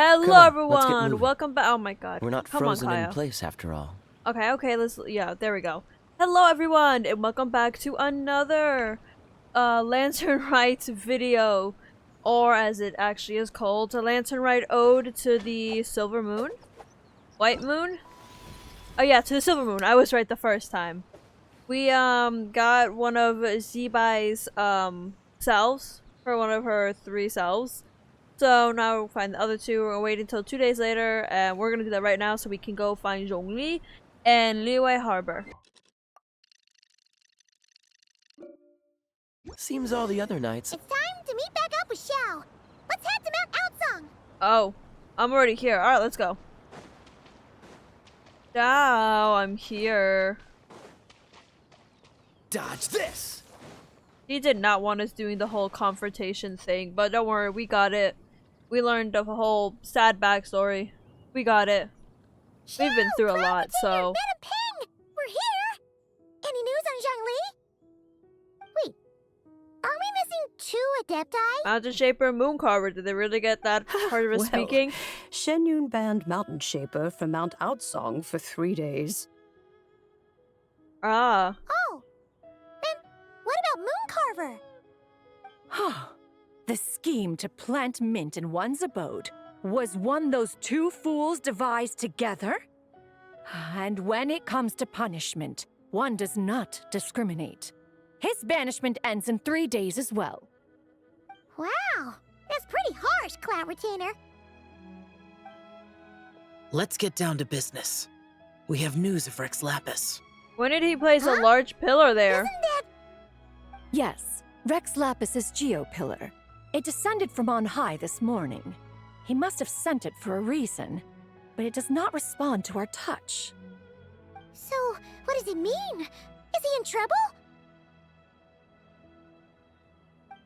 Hello on, everyone, welcome back. Oh my god. We're not Come frozen on, in Kaya. place after all. Okay, yeah, there we go. Hello everyone, and welcome back to another Lanternlit video. Or as it actually is called, a Lanternlit Ode to the Silver Moon? White Moon? Oh yeah, to the Silver Moon. I was right the first time. We got one of Zibai's selves for one of her 3 selves. So now we'll find the other 2. We're gonna wait until 2 days later, and we're gonna do that right now so we can go find Zhongli and Liyue Harbor. Seems all the other nights. It's time to meet back up with Xiao. Let's head to Mount Outsong. Oh, I'm already here. Alright, let's go. Xiao, I'm here. Dodge this! He did not want us doing the whole confrontation thing, but don't worry, we got it. We learned a whole sad backstory. We got it. Xiao, We've been through a lot, so... Ping! We're here! Any news on Zhongli? Wait, are we missing 2 adepti? Mountain Shaper and Moon Carver, did they really get that part of us speaking? Shenyun banned Mountain Shaper from Mount Outsong for 3 days. Ah. Oh, then what about Moon Carver? The scheme to plant mint in one's abode was one those 2 fools devised together? And when it comes to punishment, one does not discriminate. His banishment ends in 3 days as well. Wow, that's pretty harsh, Cloud Retainer. Let's get down to business. We have news of Rex Lapis. When did he place a large pillar there? Isn't that... Yes, Rex Lapis's Geo-pillar. It descended from on high this morning. He must have sent it for a reason, but it does not respond to our touch. So, what does it mean? Is he in trouble?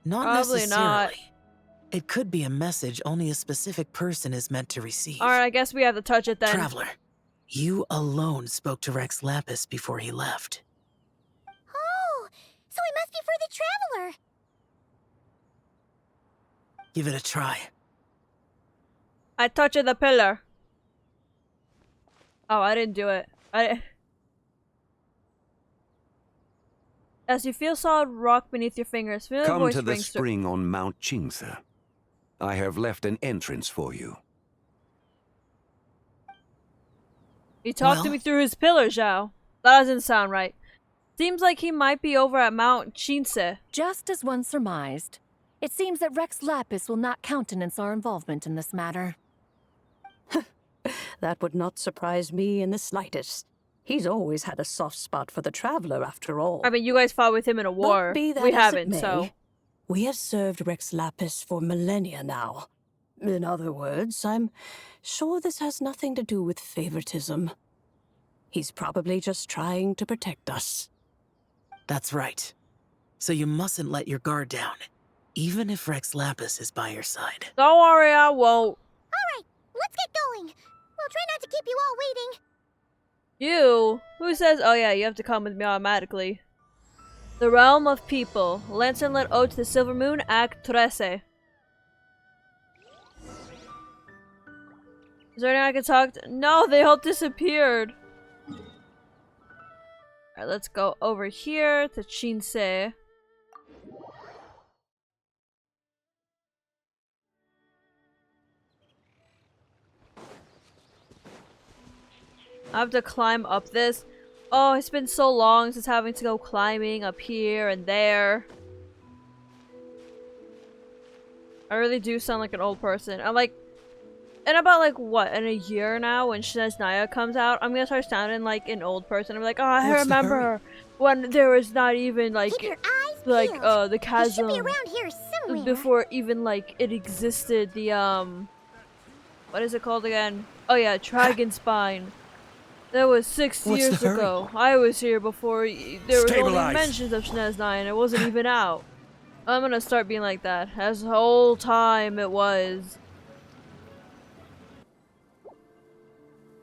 Not Probably necessarily. not. It could be a message only a specific person is meant to receive. Alright, I guess we have to touch it then. Traveler, you alone spoke to Rex Lapis before he left. Oh, so he must be for the Traveler. Give it a try. I touched the pillar. Oh, I didn't do it. As you feel solid rock beneath your fingers, feel Come voice to the rings spring on Mount Qingce. I have left an entrance for you. He talked to me through his pillar, Zhao. That doesn't sound right. Seems like he might be over at Mount Qingce. Just as one surmised, it seems that Rex Lapis will not countenance our involvement in this matter. That would not surprise me in the slightest. He's always had a soft spot for the Traveler, after all. I mean, you guys fought with him in a war. But be that We as it haven't, may, so... We have served Rex Lapis for millennia now. In other words, I'm sure this has nothing to do with favoritism. He's probably just trying to protect us. That's right. So you mustn't let your guard down, even if Rex Lapis is by your side. Don't worry, I won't. Alright, let's get going. We'll try not to keep you all waiting. You? Who says, oh yeah, you have to come with me automatically? The Realm of People. Lanternlit Ode to the Silver Moon, Act 3. Is there anything I can talk to? No, they all disappeared. Alright, let's go over here to Qingce. I have to climb up this. Oh, it's been so long since having to go climbing up here and there. I really do sound like an old person. I'm like, in about like what, in a year now when Naya comes out, I'm gonna start sounding like an old person. I'm like, oh, I remember when there was not even like, Keep your eyes like peeled. the He should chasm be around here somewhere. before even like it existed. The what is it called again? Oh yeah, Dragon Spine. That was 6 What's years the hurry? ago. I was here before there was only Stabilize. mentions of SNES 9. It wasn't even out. I'm gonna start being like that. As the whole time it was.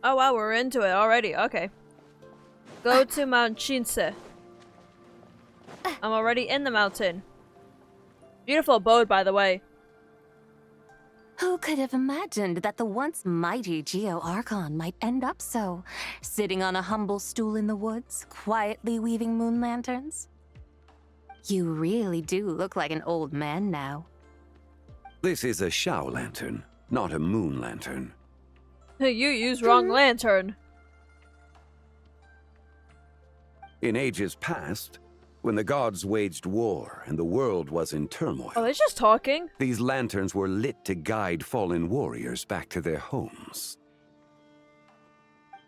Oh wow, we're into it already. Okay. Go to Mount Qingce. I'm already in the mountain. Beautiful abode, by the way. Who could have imagined that the once mighty Geo Archon might end up so, sitting on a humble stool in the woods, quietly weaving moon lanterns? You really do look like an old man now. This is a Shao lantern, not a moon lantern. You use wrong lantern. In ages past, when the gods waged war and the world was in turmoil, Oh, they're just talking. these lanterns were lit to guide fallen warriors back to their homes.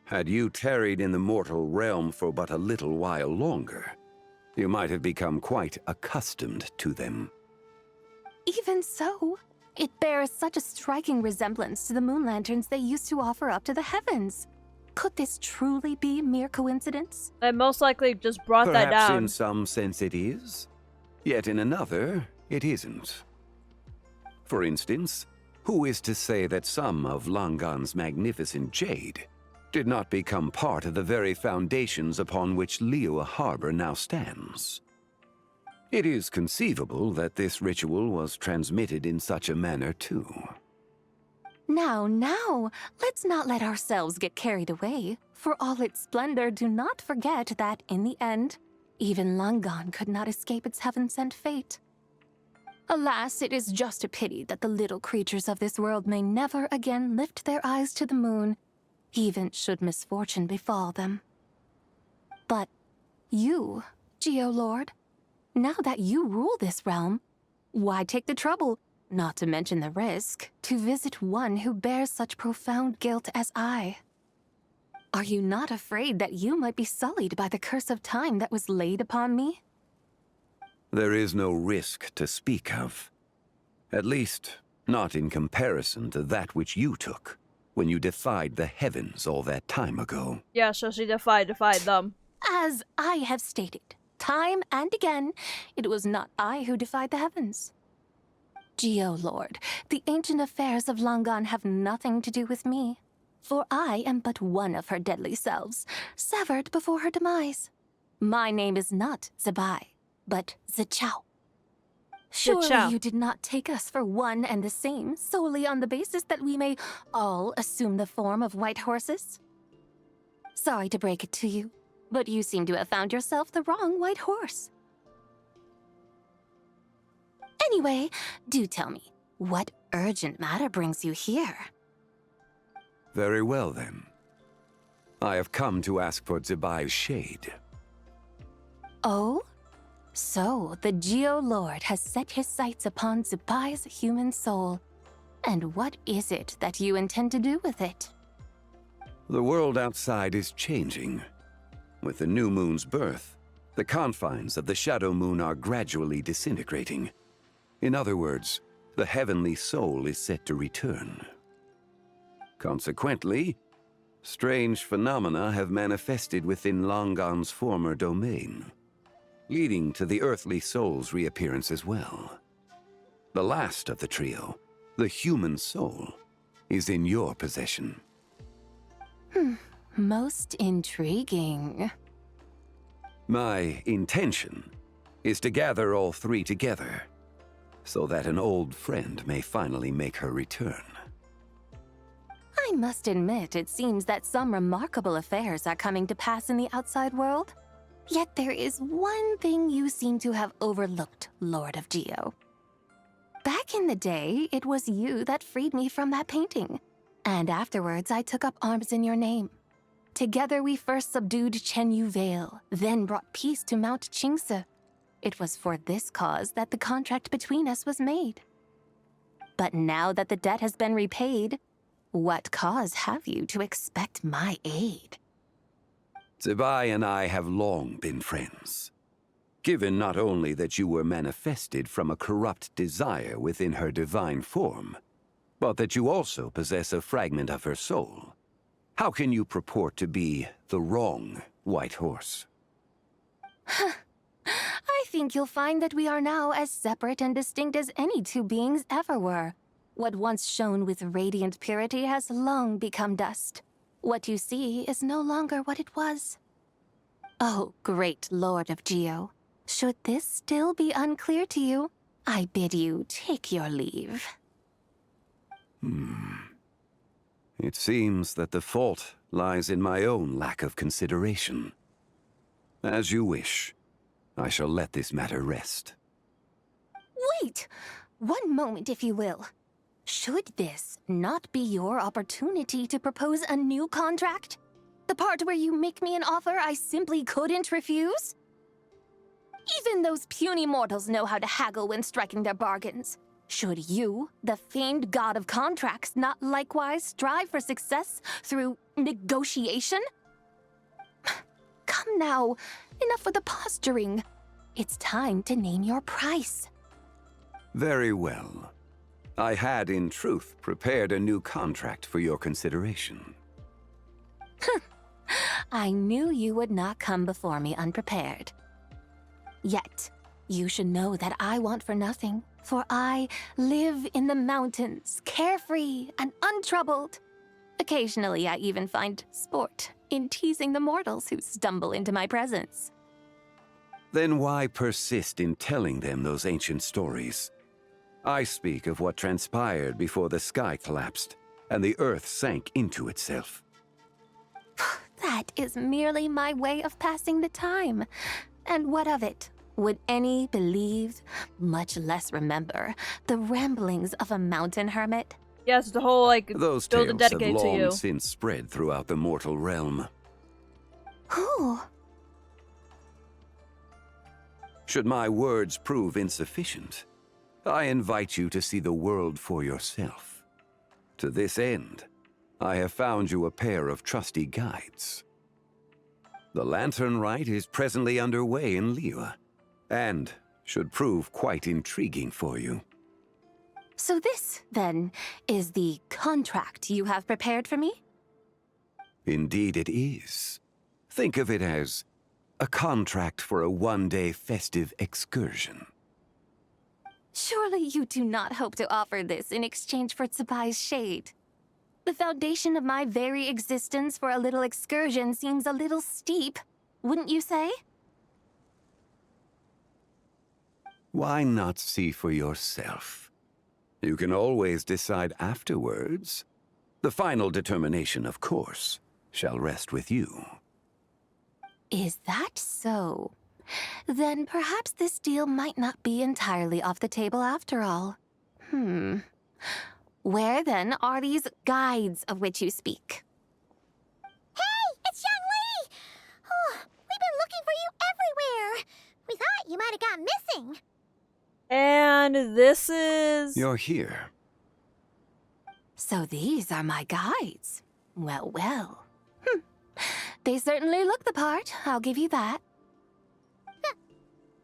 Had you tarried in the mortal realm for but a little while longer, you might have become quite accustomed to them. Even so, it bears such a striking resemblance to the moon lanterns they used to offer up to the heavens. Could this truly be mere coincidence? I most likely just brought that Perhaps down. in some sense it is, yet in another it isn't. For instance, who is to say that some of Langan's magnificent jade did not become part of the very foundations upon which Liyue Harbor now stands? It is conceivable that this ritual was transmitted in such a manner too. Now, let's not let ourselves get carried away. For all its splendor, do not forget that, in the end, even Langan could not escape its heaven-sent fate. Alas, it is just a pity that the little creatures of this world may never again lift their eyes to the moon, even should misfortune befall them. But you, Geo-Lord, now that you rule this realm, why take the trouble, not to mention the risk, to visit one who bears such profound guilt as I? Are you not afraid that you might be sullied by the curse of time that was laid upon me? There is no risk to speak of. At least, not in comparison to that which you took when you defied the heavens all that time ago. Yeah, so she defied them. As I have stated, time and again, it was not I who defied the heavens. Geo-Lord, the ancient affairs of Langan have nothing to do with me, for I am but one of her deadly selves, severed before her demise. My name is not Zibai, but Ziqiao. Surely you did not take us for one and the same solely on the basis that we may all assume the form of white horses? Sorry to break it to you, but you seem to have found yourself the wrong white horse. Anyway, do tell me, what urgent matter brings you here? Very well then. I have come to ask for Zibai's shade. Oh? So, the Geo-Lord has set his sights upon Zibai's human soul. And what is it that you intend to do with it? The world outside is changing. With the new moon's birth, the confines of the shadow moon are gradually disintegrating. In other words, the heavenly soul is set to return. Consequently, strange phenomena have manifested within Langan's former domain, leading to the earthly soul's reappearance as well. The last of the trio, the human soul, is in your possession. Most intriguing. My intention is to gather all three together, so that an old friend may finally make her return. I must admit, it seems that some remarkable affairs are coming to pass in the outside world. Yet there is one thing you seem to have overlooked, Lord of Geo. Back in the day, it was you that freed me from that painting. And afterwards, I took up arms in your name. Together we first subdued Chenyu Vale, then brought peace to Mount Qingse. It was for this cause that the contract between us was made. But now that the debt has been repaid, what cause have you to expect my aid? Zibai and I have long been friends. Given not only that you were manifested from a corrupt desire within her divine form, but that you also possess a fragment of her soul, how can you purport to be the wrong white horse? I think you'll find that we are now as separate and distinct as any two beings ever were. What once shone with radiant purity has long become dust. What you see is no longer what it was. Oh, great Lord of Geo, should this still be unclear to you, I bid you take your leave. It seems that the fault lies in my own lack of consideration. As you wish. I shall let this matter rest. Wait! One moment, if you will. Should this not be your opportunity to propose a new contract? The part where you make me an offer I simply couldn't refuse? Even those puny mortals know how to haggle when striking their bargains. Should you, the famed god of contracts, not likewise strive for success through negotiation? Come now, enough with the posturing. It's time to name your price. Very well. I had, in truth, prepared a new contract for your consideration. I knew you would not come before me unprepared. Yet, you should know that I want for nothing, for I live in the mountains, carefree and untroubled. Occasionally, I even find sport in teasing the mortals who stumble into my presence. Then why persist in telling them those ancient stories? I speak of what transpired before the sky collapsed and the earth sank into itself. That is merely my way of passing the time. And what of it? Would any believe, much less remember, the ramblings of a mountain hermit? Yes, the whole, like, Those build and tales have dedicate to long you. since spread throughout the mortal realm. Who? Should my words prove insufficient, I invite you to see the world for yourself. To this end, I have found you a pair of trusty guides. The Lantern Rite is presently underway in Liyue, and should prove quite intriguing for you. So this, then, is the contract you have prepared for me? Indeed it is. Think of it as a contract for a one-day festive excursion. Surely you do not hope to offer this in exchange for Tsubai's shade. The foundation of my very existence for a little excursion seems a little steep, wouldn't you say? Why not see for yourself? You can always decide afterwards. The final determination, of course, shall rest with you. Is that so? Then perhaps this deal might not be entirely off the table after all. Where then are these guides of which you speak? Hey, it's Zhongli! Oh, we've been looking for you everywhere. We thought you might have gone missing. And this is... You're here. So these are my guides. Well, well. They certainly look the part, I'll give you that.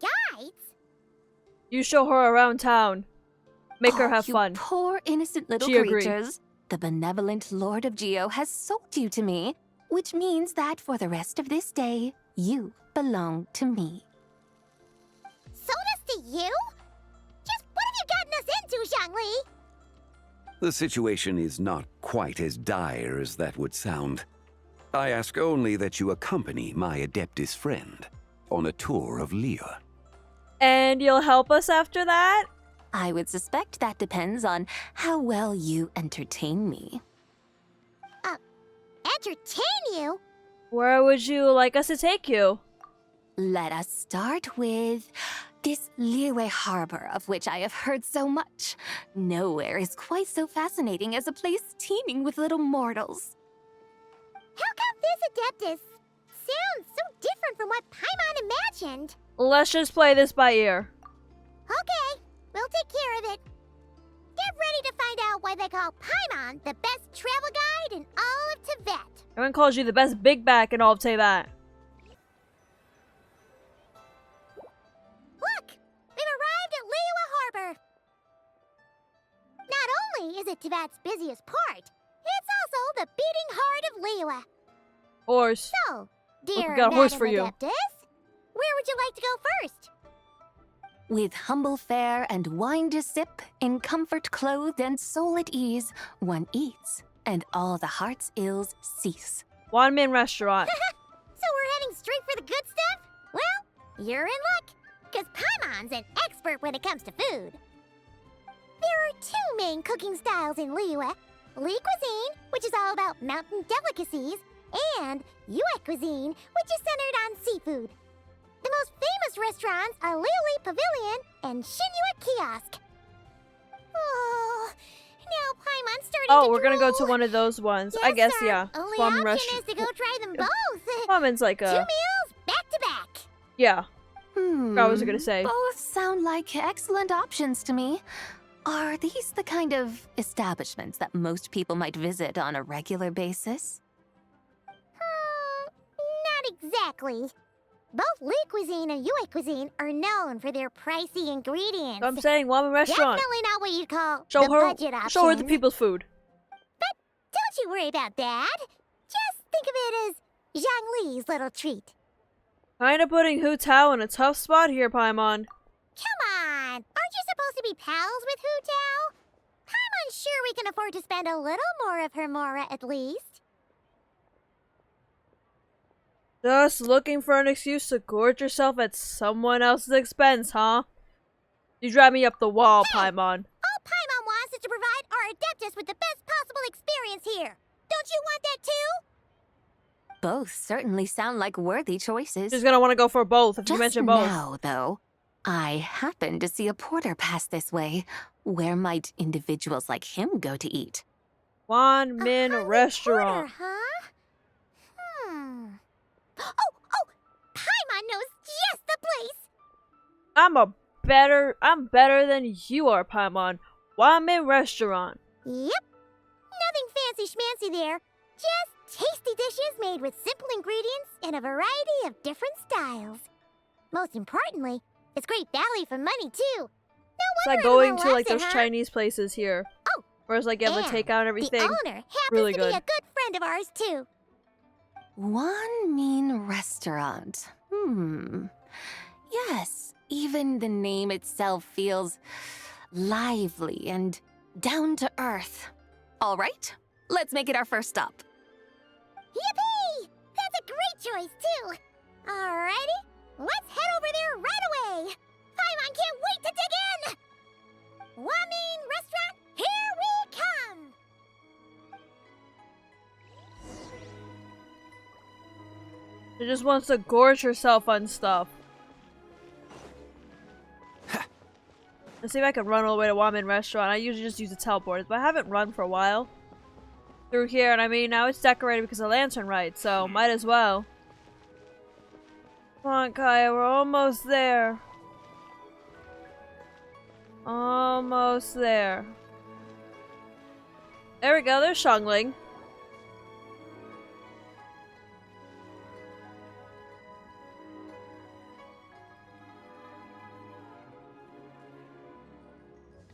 Guides? You show her around town. Make her have you fun. Poor innocent little She agreed. creatures. The benevolent Lord of Ziqiao has sold you to me, which means that for the rest of this day, you belong to me. Sold us to you? Just what have you gotten us into, Zhongli? The situation is not quite as dire as that would sound. I ask only that you accompany my Adeptus friend on a tour of Liyue. And you'll help us after that? I would suspect that depends on how well you entertain me. Entertain you? Where would you like us to take you? Let us start with this Liyue Harbor, of which I have heard so much. Nowhere is quite so fascinating as a place teeming with little mortals. How come this Adeptus sounds so different from what Paimon imagined? Let's just play this by ear. Okay, we'll take care of it. Get ready to find out why they call Paimon the best travel guide in all of Tibet. Everyone calls you the best big back in all of Teyvat. Look, we've arrived at Liyue Harbor. Not only is it Tibet's busiest port, it's also the beating heart of Liyue. Horse. So, dear we got a horse Madam for you. Adeptus, where would you like to go first? With humble fare and wine to sip, in comfort clothed and soul at ease, one eats, and all the heart's ills cease. One man restaurant. So we're heading straight for the good stuff? Well, you're in luck, because Paimon's an expert when it comes to food. There are two main cooking styles in Liyue. Li cuisine, which is all about mountain delicacies, and Yue cuisine, which is centered on seafood. The most famous restaurants are Liyue Pavilion and Shinyue Kiosk. Oh, now Paimon's starting to Oh, we're gonna go drool. to one of those ones. Yes, I guess, sir. yeah. Only Ramen option is to go try them both. Ramen's like 2 a... meals back to back. Yeah, Hmm. I was gonna say. Both sound like excellent options to me. Are these the kind of establishments that most people might visit on a regular basis? Not exactly. Both Li cuisine and Yue cuisine are known for their pricey ingredients. I'm saying ramen restaurant. Definitely not what you'd call Show the her, budget option. show her the people's food. Don't you worry about that. Just think of it as Zhongli's little treat. Kinda putting Hu Tao in a tough spot here, Paimon. Come on! Aren't you supposed to be pals with Hu Tao? I'm unsure we can afford to spend a little more of her mora at least. Just looking for an excuse to gorge yourself at someone else's expense, huh? You drive me up the wall, Paimon. All Paimon wants is to provide our Adeptus with the best possible experience here. Don't you want that too? Both certainly sound like worthy choices. She's gonna want to go for both if you Just mention both. now, though, I happened to see a porter pass this way. Where might individuals like him go to eat? Wan Min Hungry Restaurant. Porter, huh? Oh! Paimon knows just the place! I'm better than you are, Paimon. Wan Min Restaurant. Yep. Nothing fancy schmancy there. Just tasty dishes made with simple ingredients in a variety of different styles. Most importantly, it's great value for money, too. It's No like wonder going everyone to like loves those it, huh? Chinese places here. Oh, Whereas like you have to and take out everything. The owner happens Really to good. be a good friend of ours, too. One mean restaurant. Yes, even the name itself feels lively and down to earth. All right, let's make it our first stop. Yippee! That's a great choice, too. Alrighty, let's head over there right away. Paimon can't wait to dig in. Wamin Restaurant, here we come. She just wants to gorge herself on stuff. Let's see if I can run all the way to Wamin Restaurant. I usually just use the teleporters, but I haven't run for a while. Through here, and I mean, now it's decorated because of Lanternlit, so might as well. Come on, Kaya, we're almost there. Almost there. There we go, there's Zhongli.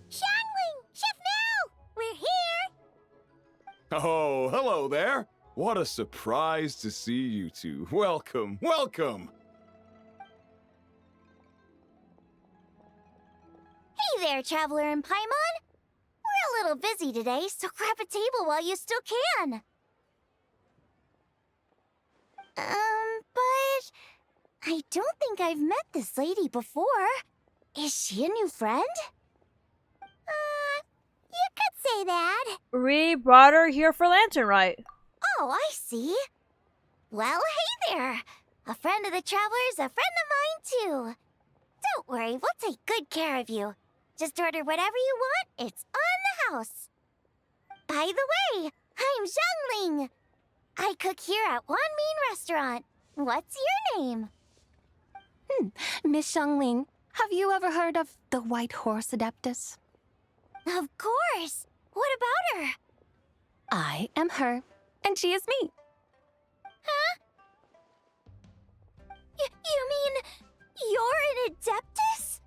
Zhongli, Chef Now, we're here. Oh, hello there. What a surprise to see you two. Welcome, welcome. Hey there, Traveler and Paimon. We're a little busy today, so grab a table while you still can. But I don't think I've met this lady before. Is she a new friend? You could say that. We brought her here for Lanternlit. Oh, I see. Well, hey there. A friend of the Traveler's a friend of mine, too. Don't worry, we'll take good care of you. Just order whatever you want, it's on the house. By the way, I'm Zhongli. I cook here at Wan Min Restaurant. What's your name? Miss Zhongli, have you ever heard of the White Horse Adeptus? Of course. What about her? I am her, and she is me. Huh? You mean you're an Adeptus?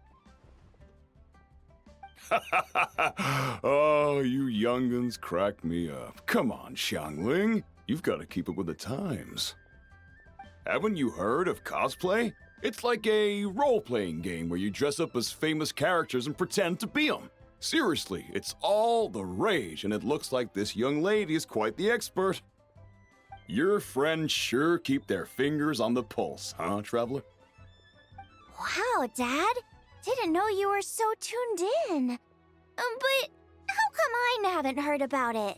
Oh, you young'uns crack me up. Come on, Xiangling. You've got to keep up with the times. Haven't you heard of cosplay? It's like a role-playing game where you dress up as famous characters and pretend to be them. Seriously, it's all the rage, and it looks like this young lady is quite the expert. Your friends sure keep their fingers on the pulse, huh, Traveler? Wow, Dad. Didn't know you were so tuned in. But how come I haven't heard about it?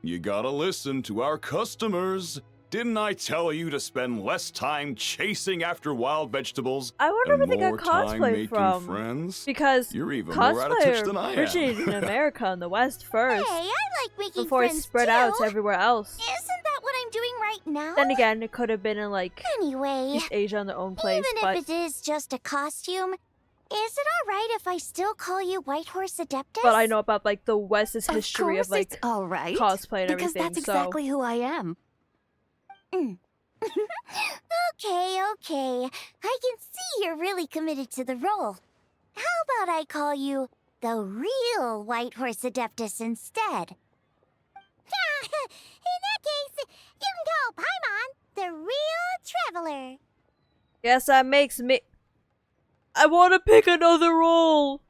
You gotta listen to our customers. Didn't I tell you to spend less time chasing after wild vegetables I wonder and where they got more time cosplay making from. friends? Because You're even more out of touch than I cosplay am. originated in America in the West first, Hey, I like making before it friends spread too. out to everywhere else. Isn't that what I'm doing right now? Then again, it could have been in like Anyway, East Asia in their own place, even but if it is just a costume, is it alright if I still call you Whitehorse Adeptus? I know about like the West's history of like it's all right. cosplay and because everything. that's exactly who I am. Okay. I can see you're really committed to the role. How about I call you the real Whitehorse Adeptus instead? In that case, you can call Paimon the real traveler. Yes, that makes me. I want to pick another role.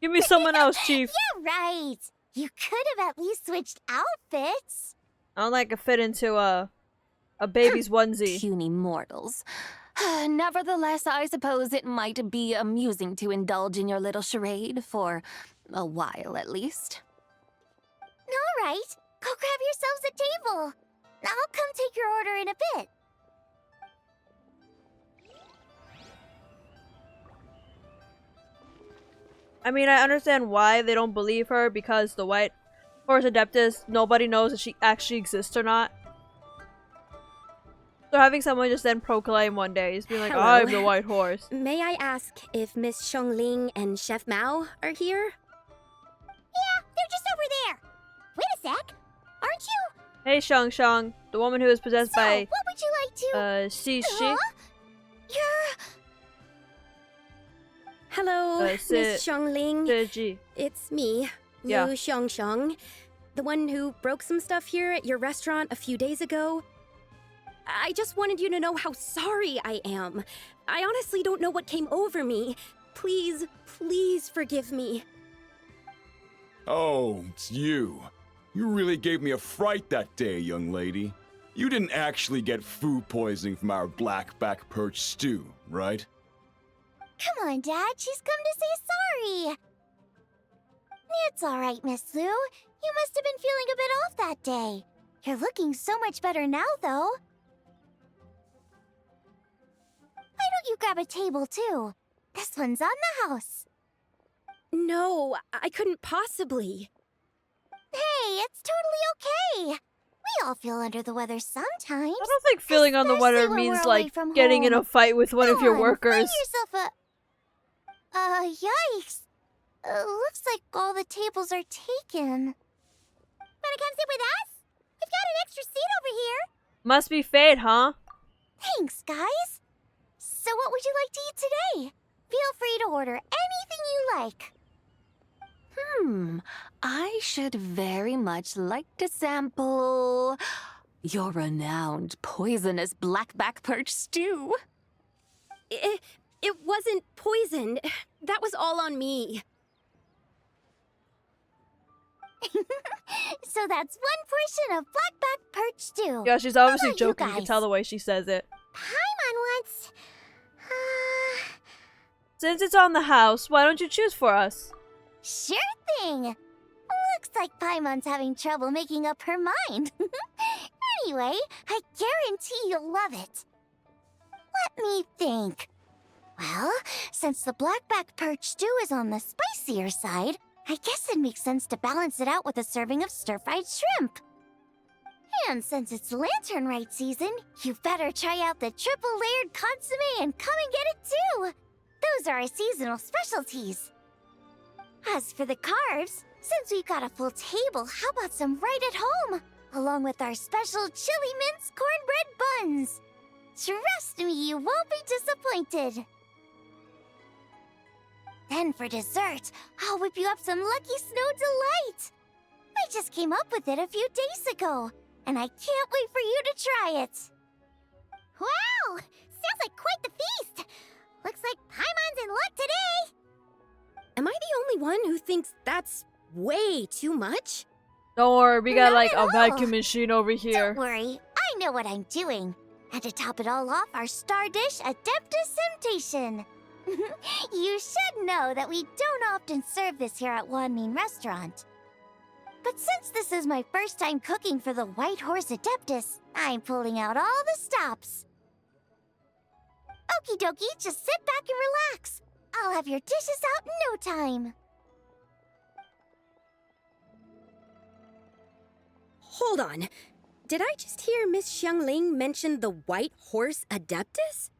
Give me someone else, Chief. You're right. You could have at least switched outfits. I don't like a fit into a baby's onesie. Puny mortals. Nevertheless, I suppose it might be amusing to indulge in your little charade for a while at least. All right. Go grab yourselves a table. I'll come take your order in a bit. I mean, I understand why they don't believe her, because the White Horse Adeptus, nobody knows if she actually exists or not. So having someone just then proclaim one day, just being like, Hello. I'm the White Horse. May I ask if Miss Zhongli and Chef Mao are here? Yeah, they're just over there. Wait a sec. Aren't you? Hey, Shang, the woman who is possessed So, by, what would you like to... Xi Shi. Huh? You're... Hello, Miss Zhongli. Ji. It's me, Yeah. Liu Xiongxiong, the one who broke some stuff here at your restaurant a few days ago. I just wanted you to know how sorry I am. I honestly don't know what came over me. Please, please forgive me. Oh, it's you. You really gave me a fright that day, young lady. You didn't actually get food poisoning from our black-back perch stew, right? Come on, Dad. She's come to say sorry. It's all right, Miss Liu. You must have been feeling a bit off that day. You're looking so much better now, though. Why don't you grab a table, too? This one's on the house. No, I couldn't possibly. Hey, it's totally okay. We all feel under the weather sometimes. I don't think feeling on the weather Especially when means we're away like from getting in home. a fight with one of your Come on, workers. Find yourself a... yikes. Looks like all the tables are taken. Wanna come sit with us? We've got an extra seat over here. Must be fate, huh? Thanks, guys. So what would you like to eat today? Feel free to order anything you like. I should very much like to sample your renowned poisonous blackback perch stew. It wasn't poisoned. That was all on me. So that's one portion of blackback perch stew. Yeah, she's obviously about you joking. You can guys? tell the way she says it. Paimon wants... Since it's on the house, why don't you choose for us? Sure thing. Looks like Paimon's having trouble making up her mind. Anyway, I guarantee you'll love it. Let me think. Well, since the blackback perch stew is on the spicier side, I guess it makes sense to balance it out with a serving of stir-fried shrimp. And since it's Lanternlit season, you better try out the triple-layered consommé and come and get it too. Those are our seasonal specialties. As for the carbs, since we've got a full table, how about some right at home? Along with our special chili mince cornbread buns. Trust me, you won't be disappointed. Then for dessert, I'll whip you up some Lucky Snow Delight. I just came up with it a few days ago, and I can't wait for you to try it. Wow! Sounds like quite the feast. Looks like Paimon's in luck today. Am I the only one who thinks that's way too much? Don't worry, we got Not like at a all. vacuum machine over here. Don't worry, I know what I'm doing. And to top it all off, our star dish, Adeptus Temptation. You should know that we don't often serve this here at Wanmin Restaurant. But since this is my first time cooking for the White Horse Adeptus, I'm pulling out all the stops. Okie dokie, just sit back and relax. I'll have your dishes out in no time. Hold on. Did I just hear Miss Xiangling mention the White Horse Adeptus?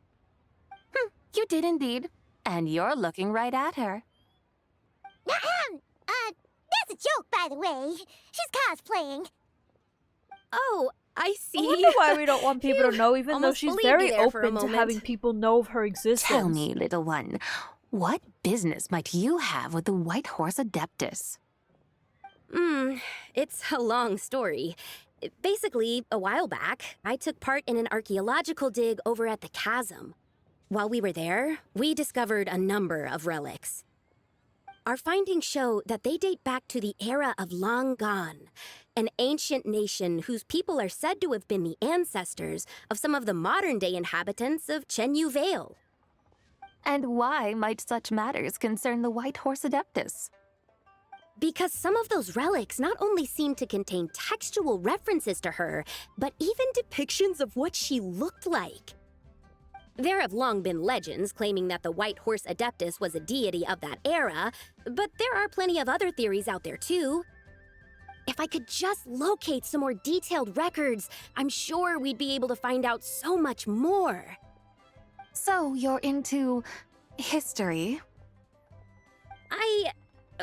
You did indeed. And you're looking right at her. That's a joke, by the way. She's cosplaying. Oh, I see. I wonder why we don't want people to know, even though Almost she's believed very you there for a open to moment. having people know of her existence. Tell me, little one, what business might you have with the White Horse Adeptus? It's a long story. Basically, a while back, I took part in an archaeological dig over at the chasm. While we were there, we discovered a number of relics. Our findings show that they date back to the era of Long Gone, an ancient nation whose people are said to have been the ancestors of some of the modern-day inhabitants of Chenyu Vale. And why might such matters concern the White Horse Adeptus? Because some of those relics not only seem to contain textual references to her, but even depictions of what she looked like. There have long been legends claiming that the White Horse Adeptus was a deity of that era, but there are plenty of other theories out there too. If I could just locate some more detailed records, I'm sure we'd be able to find out so much more. So you're into history?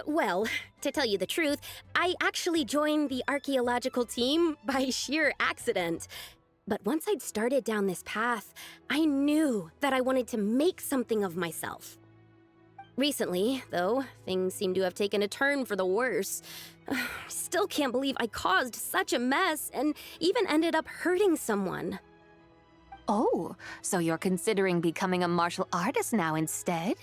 Well, to tell you the truth, I actually joined the archaeological team by sheer accident. But once I'd started down this path, I knew that I wanted to make something of myself. Recently, though, things seem to have taken a turn for the worse. I still can't believe I caused such a mess and even ended up hurting someone. Oh, so you're considering becoming a martial artist now instead?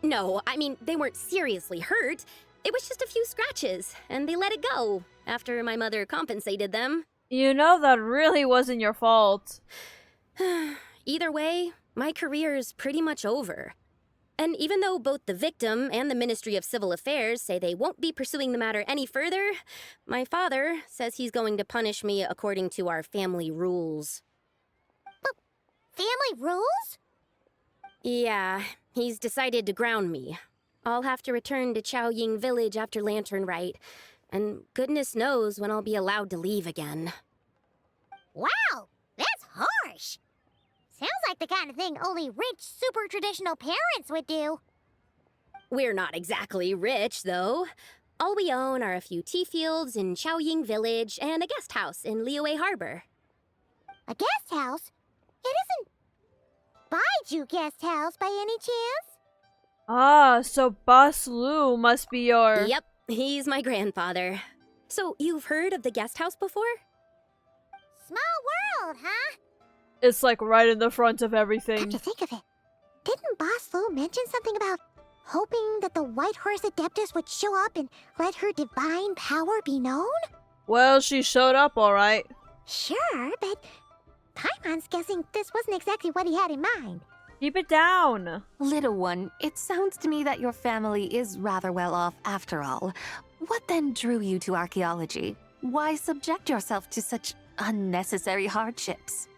No, I mean, they weren't seriously hurt. It was just a few scratches, and they let it go after my mother compensated them. You know that really wasn't your fault. Either way, my career is pretty much over. And even though both the victim and the Ministry of Civil Affairs say they won't be pursuing the matter any further, my father says he's going to punish me according to our family rules. Family rules? Yeah, he's decided to ground me. I'll have to return to Chaoying Village after Lanternlit, and goodness knows when I'll be allowed to leave again. Wow, that's harsh. Sounds like the kind of thing only rich, super traditional parents would do. We're not exactly rich, though. All we own are a few tea fields in Chaoying Village and a guest house in Liyue Harbor. A guest house? It isn't Baiju Guest House by any chance? Ah, so Boss Lu must be your... Yep, he's my grandfather. So, you've heard of the guest house before? Small world, huh? It's like right in the front of Come everything. to think of it, didn't Boss Lu mention something about hoping that the White Horse Adeptus would show up and let her divine power be known? Well, she showed up alright. Sure, but Paimon's guessing this wasn't exactly what he had in mind. Keep it down. Little one, it sounds to me that your family is rather well off after all. What then drew you to archaeology? Why subject yourself to such unnecessary hardships?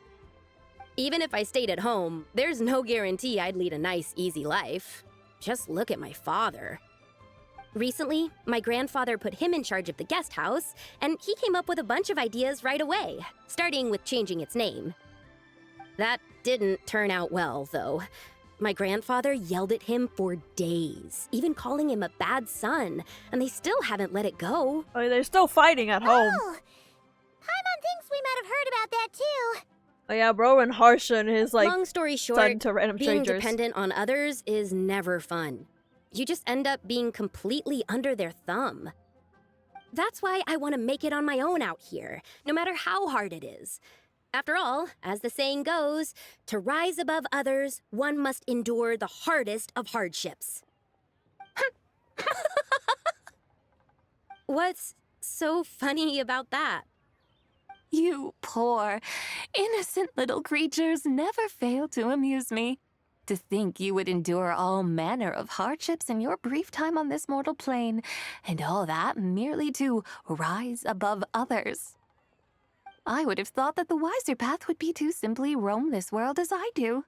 Even if I stayed at home, there's no guarantee I'd lead a nice, easy life. Just look at my father. Recently, my grandfather put him in charge of the guest house, and he came up with a bunch of ideas right away, starting with changing its name. That didn't turn out well, though. My grandfather yelled at him for days, even calling him a bad son, and they still haven't let it go. Oh, they're still fighting at home. Oh, Paimon thinks we might have heard about that too. Oh yeah, bro and Harsha and his Long story son short, to random being strangers. dependent on others is never fun. You just end up being completely under their thumb. That's why I want to make it on my own out here, no matter how hard it is. After all, as the saying goes, to rise above others, one must endure the hardest of hardships. What's so funny about that? You poor, innocent little creatures never fail to amuse me. To think you would endure all manner of hardships in your brief time on this mortal plane, and all that merely to rise above others. I would have thought that the wiser path would be to simply roam this world as I do.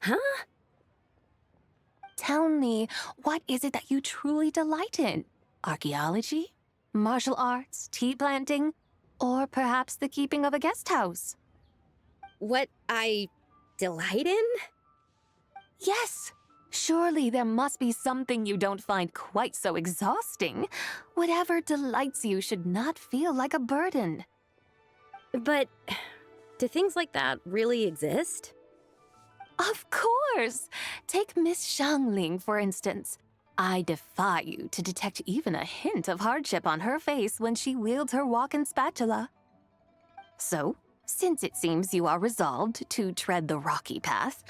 Huh? Tell me, what is it that you truly delight in? Archaeology? Martial arts? Tea planting? Or perhaps the keeping of a guest house? What I delight in? Yes. Surely there must be something you don't find quite so exhausting. Whatever delights you should not feel like a burden. But do things like that really exist? Of course! Take Miss Zhongli, for instance. I defy you to detect even a hint of hardship on her face when she wields her walking spatula. So, since it seems you are resolved to tread the rocky path,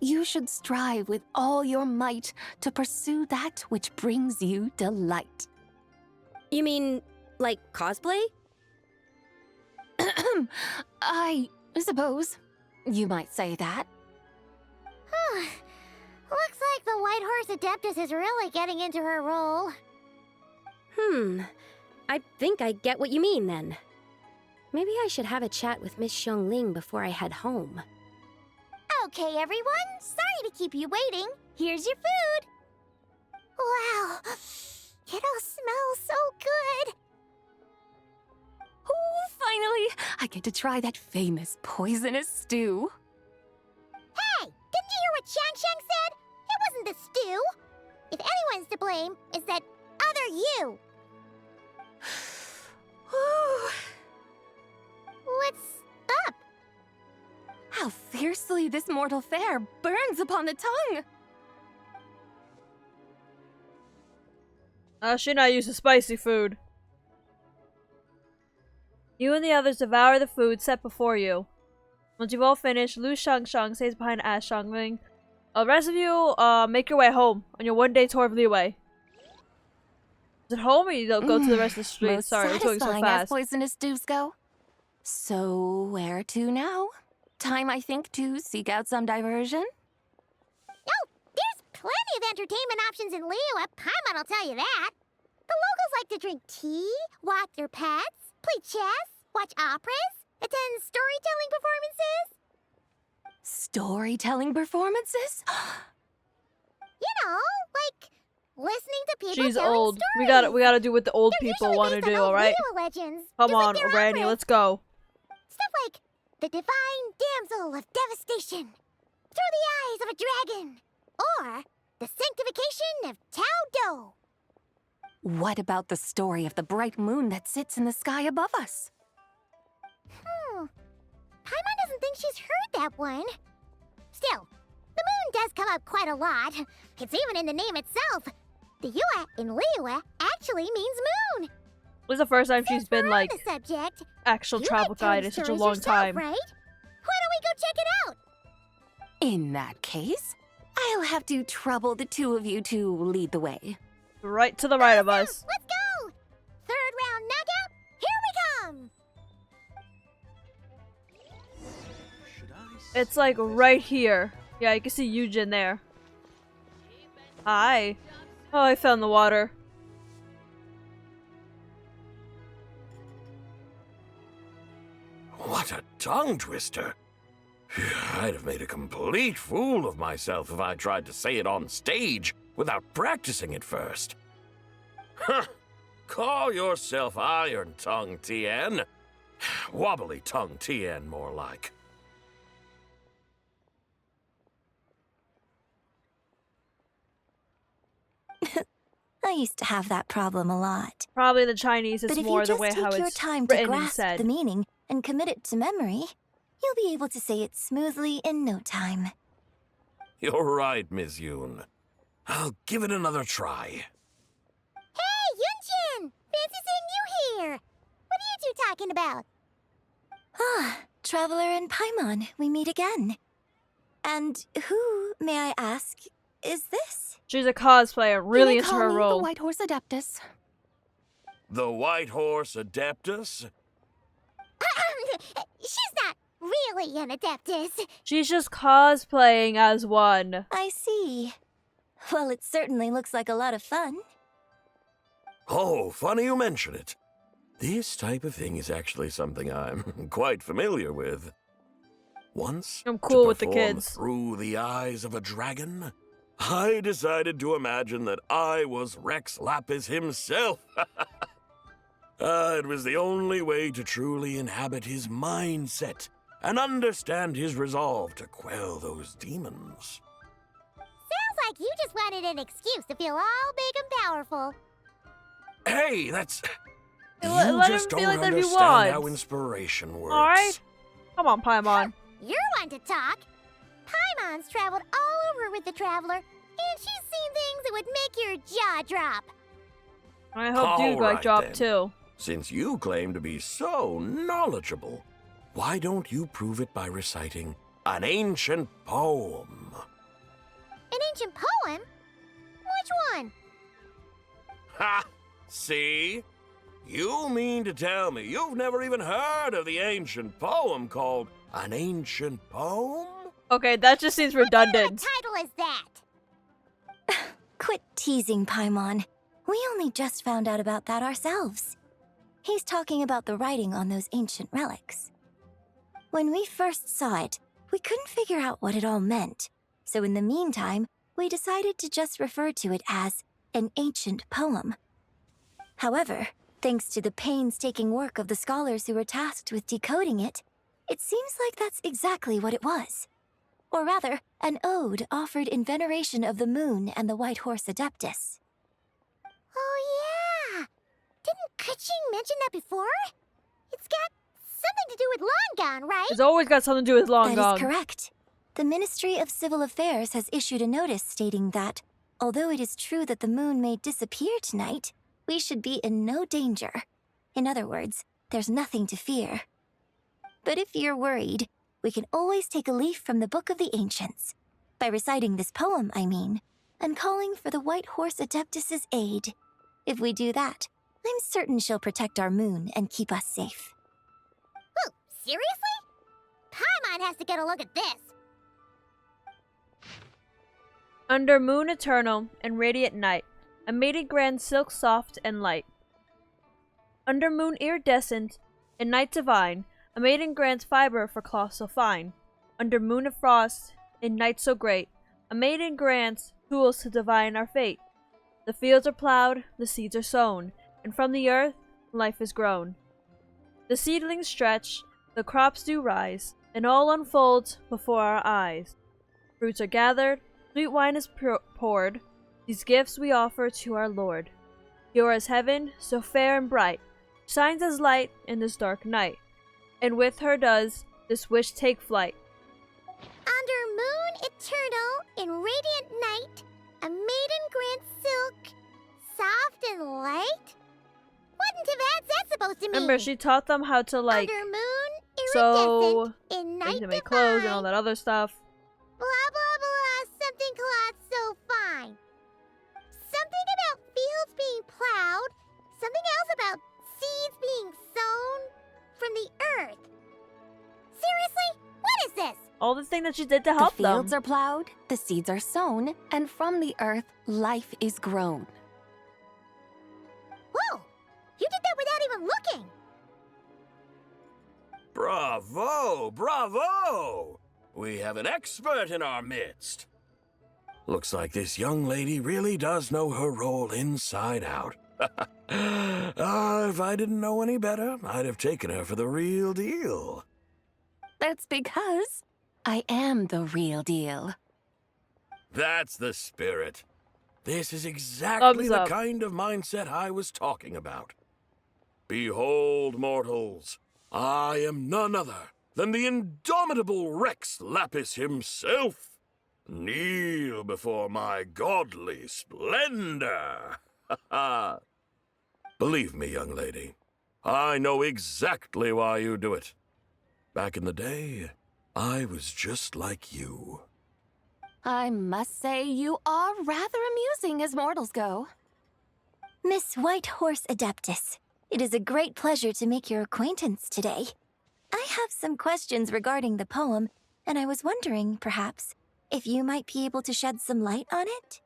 you should strive with all your might to pursue that which brings you delight. You mean, like cosplay? I suppose you might say that. Looks like the White Horse Adeptus is really getting into her role. I think I get what you mean then. Maybe I should have a chat with Miss Zhongli before I head home. Okay, everyone. Sorry to keep you waiting. Here's your food. Wow. It all smells so good. Oh, finally! I get to try that famous poisonous stew. Hey, didn't you hear what Shang said? It wasn't the stew. If anyone's to blame, it's that other you. What's up? How fiercely this mortal fare burns upon the tongue! Should not use the spicy food. You and the others devour the food set before you. Once you've all finished, Lu Shangshang stays behind to ask Zhongli. The rest of you, make your way home on your one-day tour of Liyue. Is it home or you don't go to the rest of the street? Most Sorry, we're talking so satisfying as fast. poisonous stews go. So, where to now? Time, I think, to seek out some diversion? Oh, there's plenty of entertainment options in Liyue. Paimon will tell you that. The locals like to drink tea, walk their pets, play chess, watch operas, attend storytelling performances. Storytelling performances? You know, like listening to people She's telling old. stories. We gotta do what the old They're people usually want to based on do, old alright? Liyue legends, Come just like on, their Randy, operas. let's go. Stuff like the divine damsel of devastation, through the eyes of a dragon, or the sanctification of Tao Do. What about the story of the bright moon that sits in the sky above us? Paimon doesn't think she's heard that one. Still, the moon does come up quite a lot. It's even in the name itself. The Yue in Liyue actually means moon. This is the first time she's been, We're on like, the subject. actual You travel like telling guide in such a stories long yourself, time. right? Why don't we go check it out? In that case, I'll have to trouble the two of you to lead the way. Right to the right of us. Let's go! Third round knockout, here we come! It's like right here. Yeah, you can see Yujin there. Hi. Oh, I fell in the water. What a tongue twister. I'd have made a complete fool of myself if I tried to say it on stage without practicing it first. Huh. Call yourself Iron Tongue Tien. Wobbly Tongue Tien, more like. I used to have that problem a lot. Probably the Chinese is But if more you the just way take how your it's time to written and grasp said. the meaning and commit it to memory, you'll be able to say it smoothly in no time. You're right, Miss Yoon. I'll give it another try. Hey, Yunchin! Fancy seeing you here! What are you two talking about? Ah, Traveler and Paimon, we meet again. And who, may I ask, is this? She's a cosplayer, really You may into call her me role. the White Horse Adeptus. The White Horse Adeptus? She's not really an Adeptus. She's just cosplaying as one. I see. Well, it certainly looks like a lot of fun. Oh, funny you mention it. This type of thing is actually something I'm quite familiar with. Once, I'm cool to with the perform kids. through the eyes of a dragon, I decided to imagine that I was Rex Lapis himself. It was the only way to truly inhabit his mindset and understand his resolve to quell those demons. Sounds like you just wanted an excuse to feel all big and powerful. Hey, that's... You Let just him feel don't like that if he understand how wants. inspiration works. Alright? Come on, Paimon. You're one to talk. Paimon's traveled all over with the Traveler, and she's seen things that would make your jaw drop. I hope you All got right, dropped then. too. Since you claim to be so knowledgeable, why don't you prove it by reciting an ancient poem? An ancient poem? Which one? Ha! See? You mean to tell me you've never even heard of the ancient poem called An Ancient Poem? Okay, that just seems redundant. What title is that? Quit teasing, Paimon. We only just found out about that ourselves. He's talking about the writing on those ancient relics. When we first saw it, we couldn't figure out what it all meant. So in the meantime, we decided to just refer to it as an ancient poem. However, thanks to the painstaking work of the scholars who were tasked with decoding it, it seems like that's exactly what it was. Or rather, an ode offered in veneration of the moon and the White Horse Adeptus. Oh yeah! Didn't Kuching mention that before? It's got something to do with Longon, right? It's always got something to do with Long That Gone. is correct. The Ministry of Civil Affairs has issued a notice stating that, although it is true that the moon may disappear tonight, we should be in no danger. In other words, there's nothing to fear. But if you're worried, we can always take a leaf from the Book of the Ancients. By reciting this poem, I mean, and calling for the White Horse Adeptus' aid. If we do that, I'm certain she'll protect our moon and keep us safe. Oh, seriously? Paimon has to get a look at this. Under moon eternal and radiant night, a maiden grand silk soft and light. Under moon iridescent and night divine, a maiden grants fiber for cloth so fine. Under moon of frost in night so great, a maiden grants tools to divine our fate. The fields are plowed, the seeds are sown, and from the earth life is grown. The seedlings stretch, the crops do rise, and all unfolds before our eyes. Fruits are gathered, sweet wine is poured. These gifts we offer to our Lord. Pure as heaven, so fair and bright, shines as light in this dark night. And with her does this wish take flight. Under moon eternal in radiant night, a maiden grants silk, soft and light? What in Tibet's that supposed to mean? Remember, she taught them how to like Under moon sew, iridescent in like night to make clothes and all divine. that other stuff. Blah blah blah, something cloth so fine. Something about fields being plowed, something else about seeds being sown from the earth. Seriously? What is this? All the thing that she did to help The fields them. are plowed, the seeds are sown, and from the earth, life is grown. Whoa! You did that without even looking! Bravo! Bravo! We have an expert in our midst. Looks like this young lady really does know her role inside out. If I didn't know any better, I'd have taken her for the real deal. That's because I am the real deal. That's the spirit. This is exactly Thumbs the up. kind of mindset I was talking about. Behold, mortals, I am none other than the indomitable Rex Lapis himself. Kneel before my godly splendor. Believe me, young lady, I know exactly why you do it. Back in the day, I was just like you. I must say you are rather amusing as mortals go. Miss White Horse Adeptus, it is a great pleasure to make your acquaintance today. I I have some questions regarding the poem, and I was wondering, perhaps, if you might be able to shed some light on it?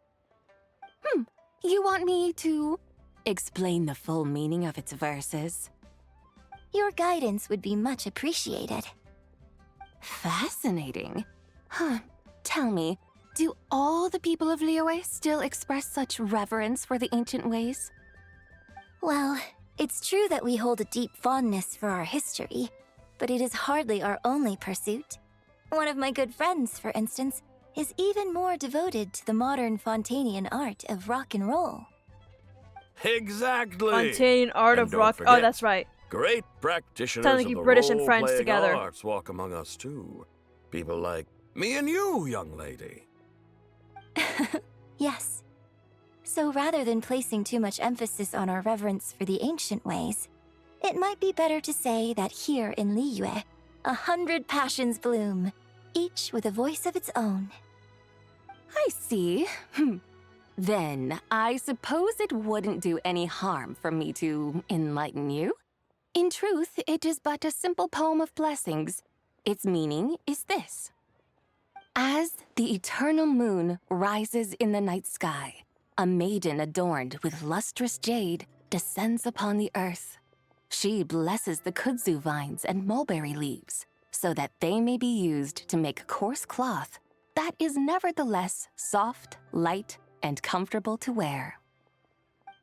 You want me to explain the full meaning of its verses? Your guidance would be much appreciated. Fascinating. Huh. Tell me, do all the people of Liyue still express such reverence for the ancient ways? Well, it's true that we hold a deep fondness for our history, but it is hardly our only pursuit. One of my good friends, for instance, is even more devoted to the modern Fontanian art of rock and roll. Exactly. Fontanian art And of don't rock. forget, Oh, that's right. Great practitioners Sound like of you the British and French role-playing together. arts walk among us too. People like me and you, young lady. Yes. So rather than placing too much emphasis on our reverence for the ancient ways, it might be better to say that here in Liyue, 100 passions bloom, each with a voice of its own. I see. Then, I suppose it wouldn't do any harm for me to enlighten you. In truth, it is but a simple poem of blessings. Its meaning is this. As the eternal moon rises in the night sky, a maiden adorned with lustrous jade descends upon the earth. She blesses the kudzu vines and mulberry leaves, so that they may be used to make coarse cloth that is nevertheless soft, light, and comfortable to wear.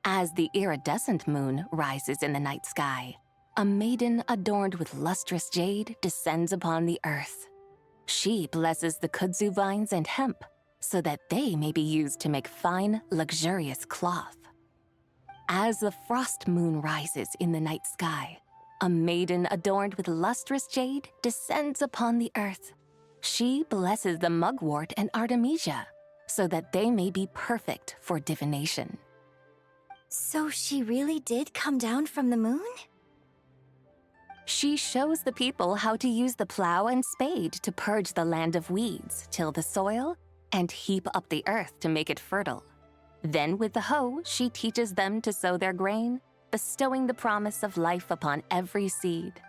As the iridescent moon rises in the night sky, a maiden adorned with lustrous jade descends upon the earth. She blesses the kudzu vines and hemp, so that they may be used to make fine, luxurious cloth. As the frost moon rises in the night sky, a maiden adorned with lustrous jade descends upon the earth. She blesses the mugwort and artemisia, so that they may be perfect for divination. So she really did come down from the moon? She shows the people how to use the plow and spade to purge the land of weeds, till the soil, and heap up the earth to make it fertile. Then with the hoe, she teaches them to sow their grain, bestowing the promise of life upon every seed.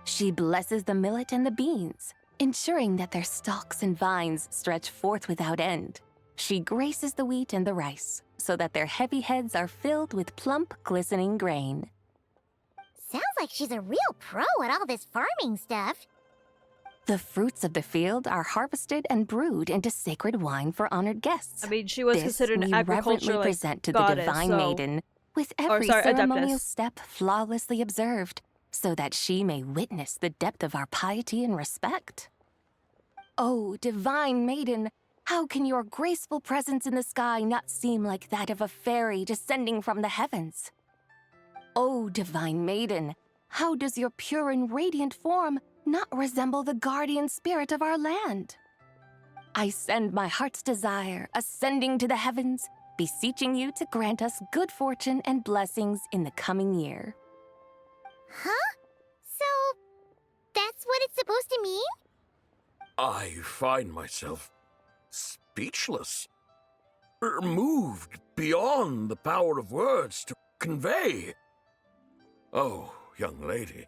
She blesses the millet and the beans, ensuring that their stalks and vines stretch forth without end. She graces the wheat and the rice, so that their heavy heads are filled with plump, glistening grain. Sounds like she's a real pro at all this farming stuff. The fruits of the field are harvested and brewed into sacred wine for honored guests. I mean, she was This considered an we reverently agriculture present to goddess, the divine so... maiden, with every ceremonial adeptus. step flawlessly observed, so that she may witness the depth of our piety and respect. Oh, divine maiden, how can your graceful presence in the sky not seem like that of a fairy descending from the heavens? Oh, divine maiden, how does your pure and radiant form not resemble the guardian spirit of our land? I send my heart's desire, ascending to the heavens, beseeching you to grant us good fortune and blessings in the coming year. Huh? So, that's what it's supposed to mean? I find myself speechless, moved beyond the power of words to convey. Oh, young lady,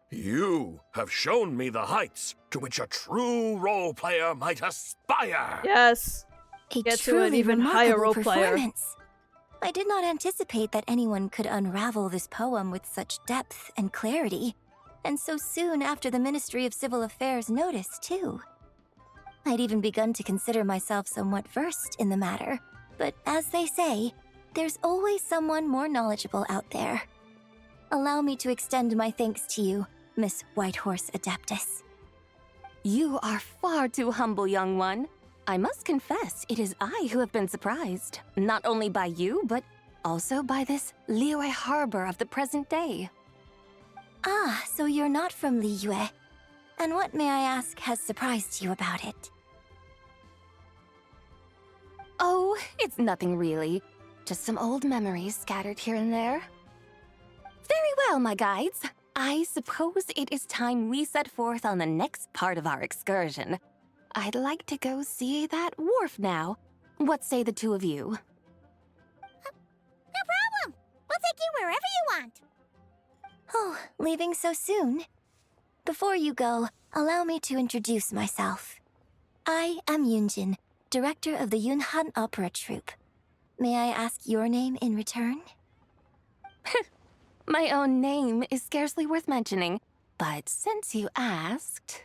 you have shown me the heights to which a true role player might aspire. Yes. A Get to an truly even higher remarkable role player. performance. I did not anticipate that anyone could unravel this poem with such depth and clarity, and so soon after the Ministry of Civil Affairs noticed, too. I'd even begun to consider myself somewhat versed in the matter, but as they say, there's always someone more knowledgeable out there. Allow me to extend my thanks to you, Miss Whitehorse Adeptus. You are far too humble, young one. I must confess, it is I who have been surprised, not only by you, but also by this Liyue Harbor of the present day. Ah, so you're not from Liyue. And what, may I ask, has surprised you about it? Oh, it's nothing really. Just some old memories scattered here and there. Very well, my guides. I suppose it is time we set forth on the next part of our excursion. I'd like to go see that wharf now. What say the two of you? No problem! We'll take you wherever you want. Oh, leaving so soon? Before you go, allow me to introduce myself. I am Yunjin, director of the Yunhan Opera Troupe. May I ask your name in return? My own name is scarcely worth mentioning, but since you asked,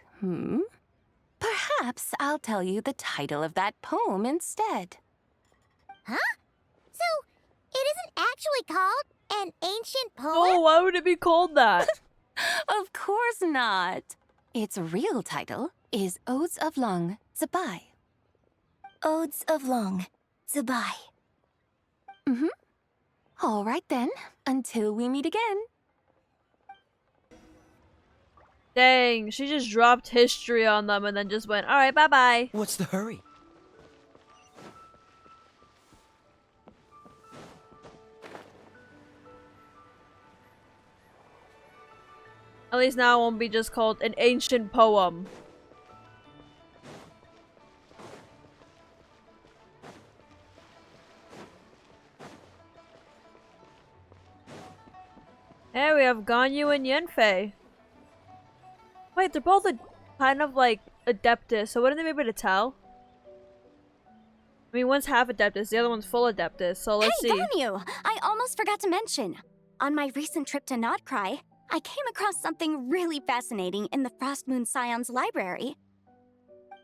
perhaps I'll tell you the title of that poem instead. Huh? So, it isn't actually called an ancient poem? Oh, why would it be called that? Of course not. Its real title is Odes of Long Zibai. Odes of Long Zibai. All right then, until we meet again. Dang, she just dropped history on them and then just went, alright, bye-bye. What's the hurry? At least now it won't be just called an ancient poem. Hey, we have Ganyu and Yanfei. Wait, they're both kind of like Adeptus, so wouldn't they be able to tell? I mean, one's half Adeptus, the other one's full Adeptus, so let's see. Hey, Ganyu! I almost forgot to mention. On my recent trip to Notcry, I came across something really fascinating in the Frost Moon Scion's library.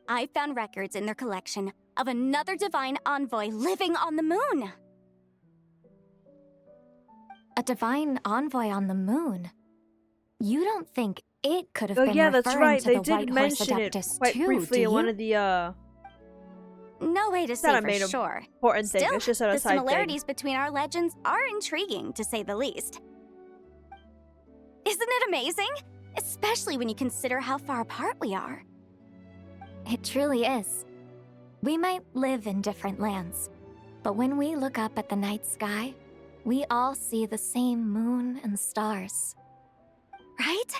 I found records in their collection of another divine envoy living on the moon. A divine envoy on the moon? You don't think it could have Oh been yeah, that's referring right, to they the White did Horse mention it Adeptus quite too, briefly do in one you? of the No way to it's not say a main for sure. important thing, Still, it's just a the side thing. similarities between our legends are intriguing, to say the least. Isn't it amazing? Especially when you consider how far apart we are. It truly is. We might live in different lands, but when we look up at the night sky, we all see the same moon and stars. Right?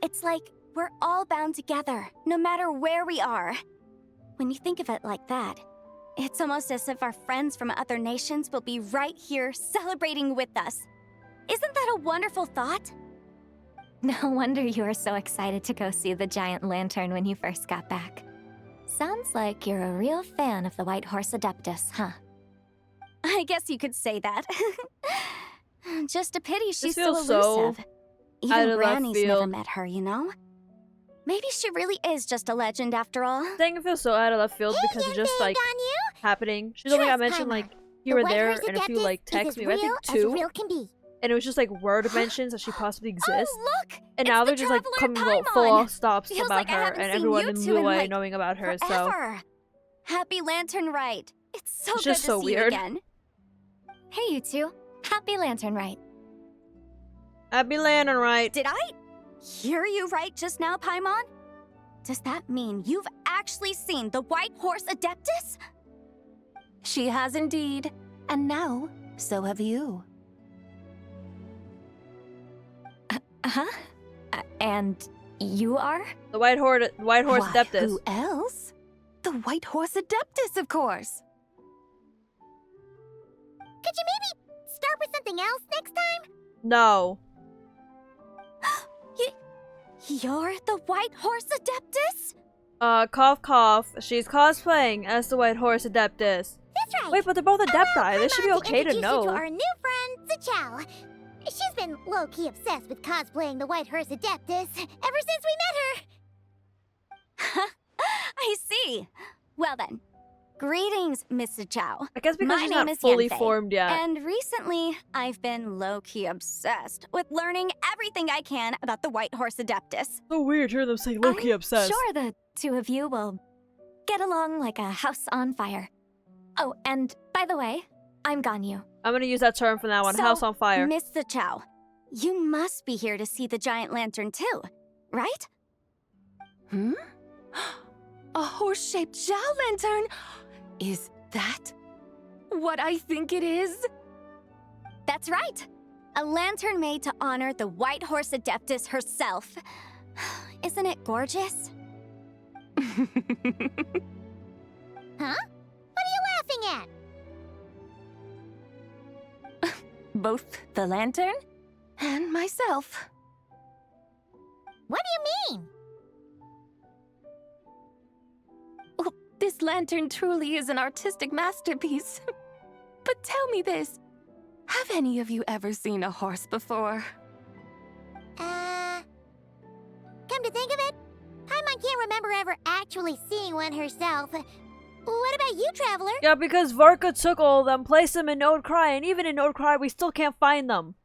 It's like we're all bound together, no matter where we are. When you think of it like that, it's almost as if our friends from other nations will be right here celebrating with us. Isn't that a wonderful thought? No wonder you were so excited to go see the giant lantern when you first got back. Sounds like you're a real fan of the White Horse Adeptus, huh? I guess you could say that. Just a pity she's so feels so elusive. out Even of left Granny's never field. met her, you know? Maybe she really is just a legend after all. I think it feels so out of left field because it's just like happening. She's only got mentioned like here or there and a few like texts, maybe I think two. can be. And it was just like word mentions that she possibly exists. Oh, look! And It's now the they're just like Traveler coming Paimon! full stops Feels about like I her haven't and seen everyone you in two in, Liyue like, knowing about her, so Forever. Happy Lantern Rite. It's so It's good just to so see weird. you again. Hey, you two. Happy Lantern Rite. Happy Lantern, right? Did I hear you right just now, Paimon? Does that mean you've actually seen the White Horse Adeptus? She has indeed. And now, so have you. Huh? And you are? The White Horse Why, Adeptus. who else? The White Horse Adeptus, of course. Could you maybe start with something else next time? No. You're the White Horse Adeptus? Cough cough. She's cosplaying as the White Horse Adeptus. That's right. Wait, but they're both Adepti. This should be Paimon okay to introduce you know. to our new friend, Ziqiao. She's been low-key obsessed with cosplaying the White Horse Adeptus ever since we met her. I see. Well then, greetings, Miss Ziqiao. I guess because My she's name not is fully Yanfei, formed yet. And recently, I've been low-key obsessed with learning everything I can about the White Horse Adeptus. So weird hearing them say low-key obsessed. Sure, the two of you will get along like a house on fire. Oh, and by the way, I'm Ganyu. I'm gonna use that term from now on. So, House on fire. Miss Ziqiao, you must be here to see the giant lantern too, right? Hmm? A horse-shaped Zhao lantern? Is that what I think it is? That's right. A lantern made to honor the White Horse Adeptus herself. Isn't it gorgeous? Huh? What are you laughing at? Both the lantern and myself. What do you mean? Oh, this lantern truly is an artistic masterpiece. But tell me this. Have any of you ever seen a horse before? Come to think of it, Paimon can't remember ever actually seeing one herself. What about you, Traveler? Yeah, because Varka took all of them, placed them in Node Cry, and even in Node Cry, we still can't find them.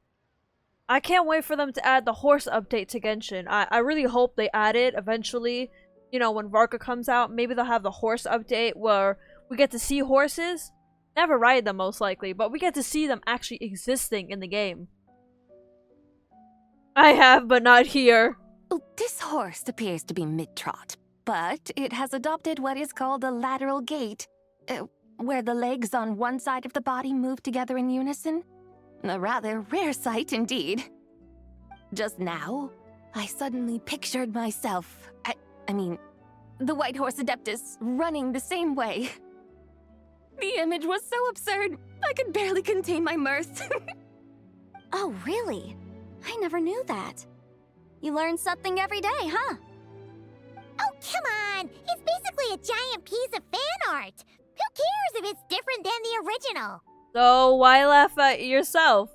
I can't wait for them to add the horse update to Genshin. I really hope they add it eventually. You know, when Varka comes out, maybe they'll have the horse update where we get to see horses. Never ride them, most likely, but we get to see them actually existing in the game. I have, but not here. Oh, this horse appears to be mid-trot, but it has adopted what is called a lateral gait, where the legs on one side of the body move together in unison. A rather rare sight indeed. Just now, I suddenly pictured myself, I mean, the White Horse Adeptus running the same way. The image was so absurd, I could barely contain my mirth. Oh, really? I never knew that. You learn something every day, huh? Oh, come on! It's basically a giant piece of fan art! Who cares if it's different than the original? So why laugh at yourself?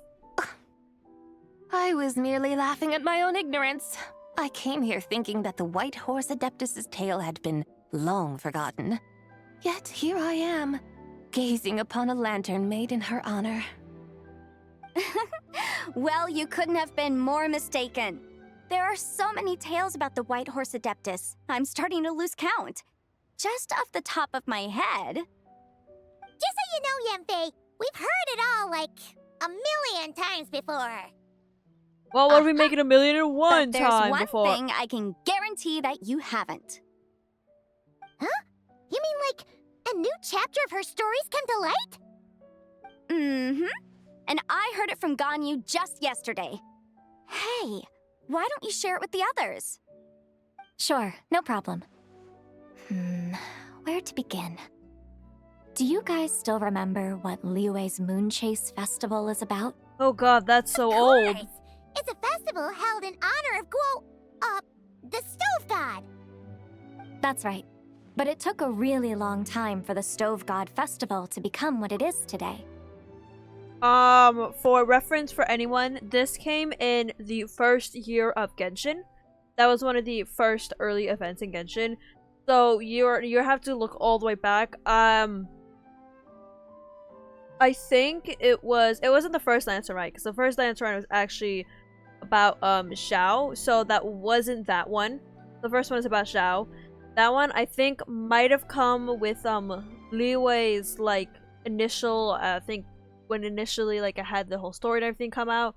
I was merely laughing at my own ignorance. I came here thinking that the White Horse Adeptus' tale had been long forgotten. Yet here I am, gazing upon a lantern made in her honor. Well, you couldn't have been more mistaken. There are so many tales about the White Horse Adeptus, I'm starting to lose count. Just off the top of my head... Just so you know, Yanfei, we've heard it all like a million times before. Well, what if we make it 1,000,001 but there's time one before? thing I can guarantee that you haven't. Huh? You mean like a new chapter of her stories come to light? Mm-hmm. And I heard it from Ganyu just yesterday. Hey, why don't you share it with the others? Sure, no problem. Where to begin? Do you guys still remember what Liyue's Moon Chase Festival is about? Oh god, that's so Of old. course. It's a festival held in honor of the Stove God. That's right. But it took a really long time for the Stove God Festival to become what it is today. For reference for anyone, this came in the first year of Genshin. That was one of the first early events in Genshin. So you have to look all the way back. I think it wasn't the first Lantern Rite, because the first Lantern Rite was actually about Xiao, so that wasn't that one. The first one is about Xiao. That one I think might have come with Liyue's like initial I think when initially like I had the whole story and everything come out.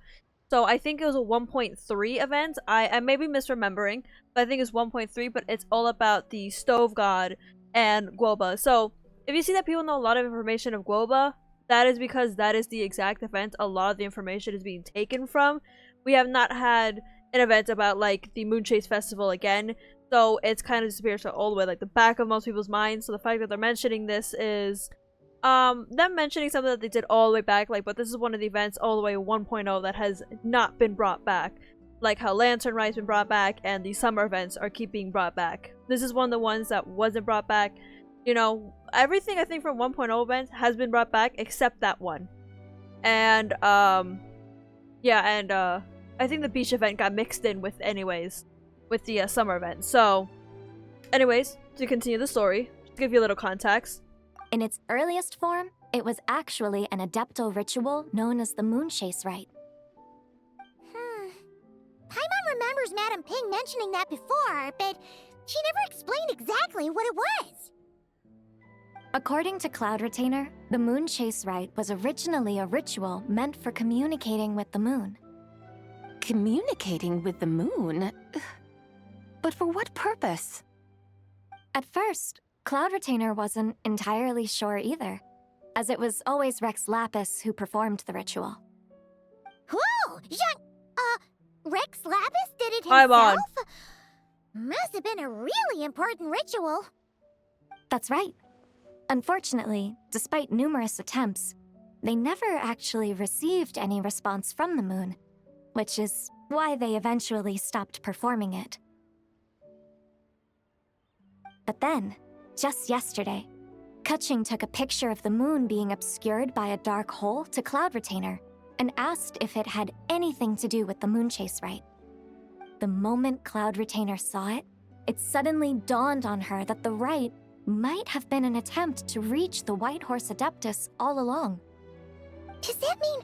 So I think it was a 1.3 event. I may be misremembering, but I think it's 1.3, but it's all about the Stove God and Guoba. So if you see that people know a lot of information of Guoba, that is because that is the exact event a lot of the information is being taken from. We have not had an event about like the Moon Chase Festival again, so it's kind of disappeared to all the way like the back of most people's minds. So the fact that they're mentioning this is them mentioning something that they did all the way back, like, but this is one of the events all the way 1.0 that has not been brought back, like how Lantern Rite's been brought back and the summer events are keep being brought back. This is one of the ones that wasn't brought back. You know, everything I think from 1.0 events has been brought back except that one. And yeah, and I think the beach event got mixed in with with the summer event. So anyways, to continue the story, to give you a little context. In its earliest form, it was actually an adeptal ritual known as the Moon Chase Rite. Paimon remembers Madame Ping mentioning that before, but she never explained exactly what it was. According to Cloud Retainer, the Moon Chase Rite was originally a ritual meant for communicating with the moon. Communicating with the moon? But for what purpose? At first, Cloud Retainer wasn't entirely sure either, as it was always Rex Lapis who performed the ritual. Whoa! Rex Lapis did it I'm on. himself? Must have been a really important ritual. That's right. Unfortunately, despite numerous attempts, they never actually received any response from the moon, which is why they eventually stopped performing it. But then, just yesterday, Keqing took a picture of the moon being obscured by a dark hole to Cloud Retainer and asked if it had anything to do with the moon chase rite. The moment Cloud Retainer saw it, it suddenly dawned on her that the rite might have been an attempt to reach the White Horse Adeptus all along. Does that mean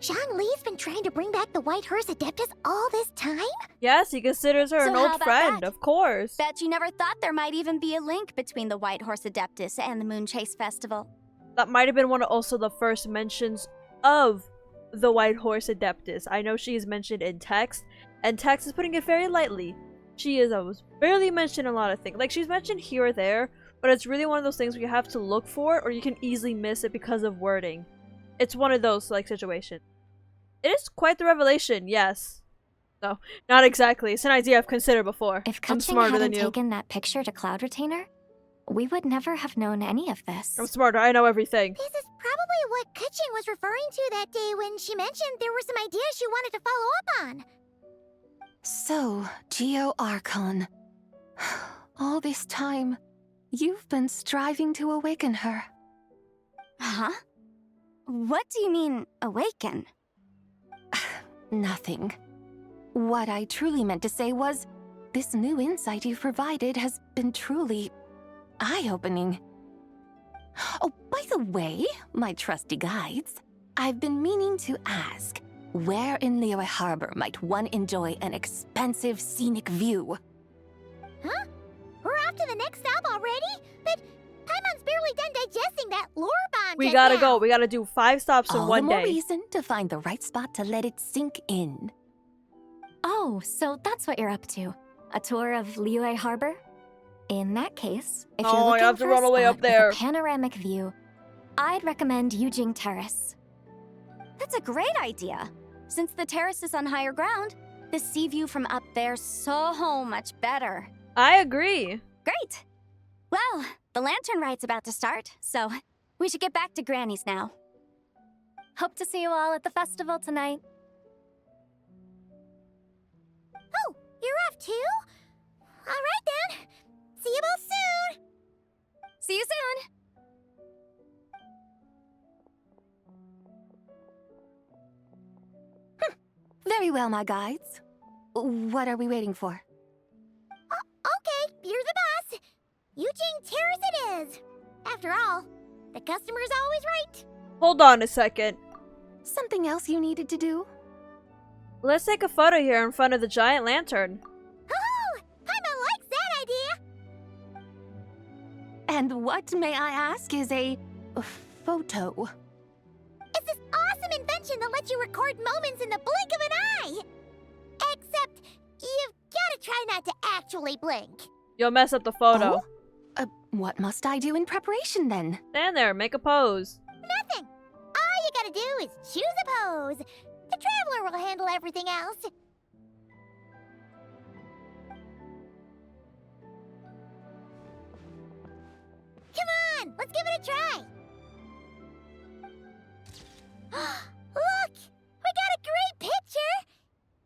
Zhongli's been trying to bring back the White Horse Adeptus all this time? Yes, he considers her So an how old about friend, that? of course. Bet you never thought there might even be a link between the White Horse Adeptus and the Moon Chase Festival. That might have been one of also the first mentions of the White Horse Adeptus. I know she is mentioned in text, and text is putting it very lightly. She is barely mentioned in a lot of things. Like, she's mentioned here or there, but it's really one of those things where you have to look for it, or you can easily miss it because of wording. It's one of those, like, situations. It is quite the revelation, yes. No, not exactly. It's an idea I've considered before. If I'm Keqing smarter than hadn't you. taken that picture to Cloud Retainer, we would never have known any of this. I'm smarter. I know everything. This is probably what Keqing was referring to that day when she mentioned there were some ideas she wanted to follow up on. So, Geo Archon. All this time, you've been striving to awaken her. Huh? What do you mean, awaken? Nothing. What I truly meant to say was, this new insight you've provided has been truly eye-opening. Oh, by the way, my trusty guides, I've been meaning to ask, where in Liyue Harbor might one enjoy an expansive scenic view? Huh? We're off to the next stop already? But Paimon's barely done digesting that lore bomb We just gotta now. go. We gotta do 5 stops in All the one more day. reason to find the right spot to let it sink in. Oh, so that's what you're up to. A tour of Liyue Harbor? In that case, if Oh, you're I looking have to for run a away spot up there. with a panoramic view, I'd recommend Yujing Terrace. That's a great idea. Since the terrace is on higher ground, the sea view from up there's so much better. I agree. Great! Well, the lantern rite's about to start, so we should get back to Granny's now. Hope to see you all at the festival tonight. Oh, you're off too? All right then. See you both soon. See you soon! Very well, my guides. What are we waiting for? Okay, you're the boss. Yujing Terrace it is. After all, the customer's always right. Hold on a second. Something else you needed to do? Let's take a photo here in front of the giant lantern. Hoo-hoo! Paimon likes that idea. And what, may I ask, is a photo? It's this awesome invention that lets you record moments in the blink of an eye. Except, you've gotta try not to actually blink. You'll mess up the photo. Oh? What must I do in preparation then? Stand there, make a pose. Nothing. All you gotta do is choose a pose. The Traveler will handle everything else. Come on, let's give it a try. Look! We got a great picture!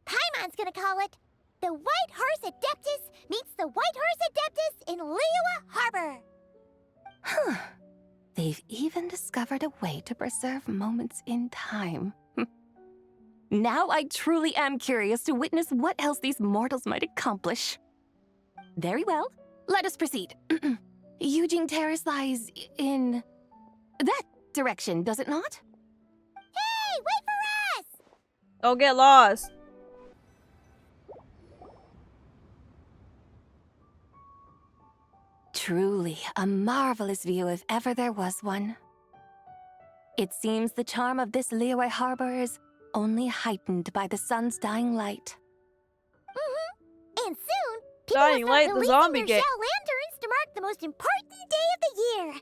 Paimon's gonna call it The White Horse Adeptus Meets the White Horse Adeptus in Liyue Harbor. Huh. They've even discovered a way to preserve moments in time. Now I truly am curious to witness what else these mortals might accomplish. Very well, let us proceed. Yujing Terrace lies in that direction, does it not? Hey, wait for us! Don't get lost. Truly a marvelous view if ever there was one. It seems the charm of this Liyue Harbor is only heightened by the sun's dying light. And soon, people Dying will Light, start the releasing zombie their game. shell lanterns to mark the most important day of the year.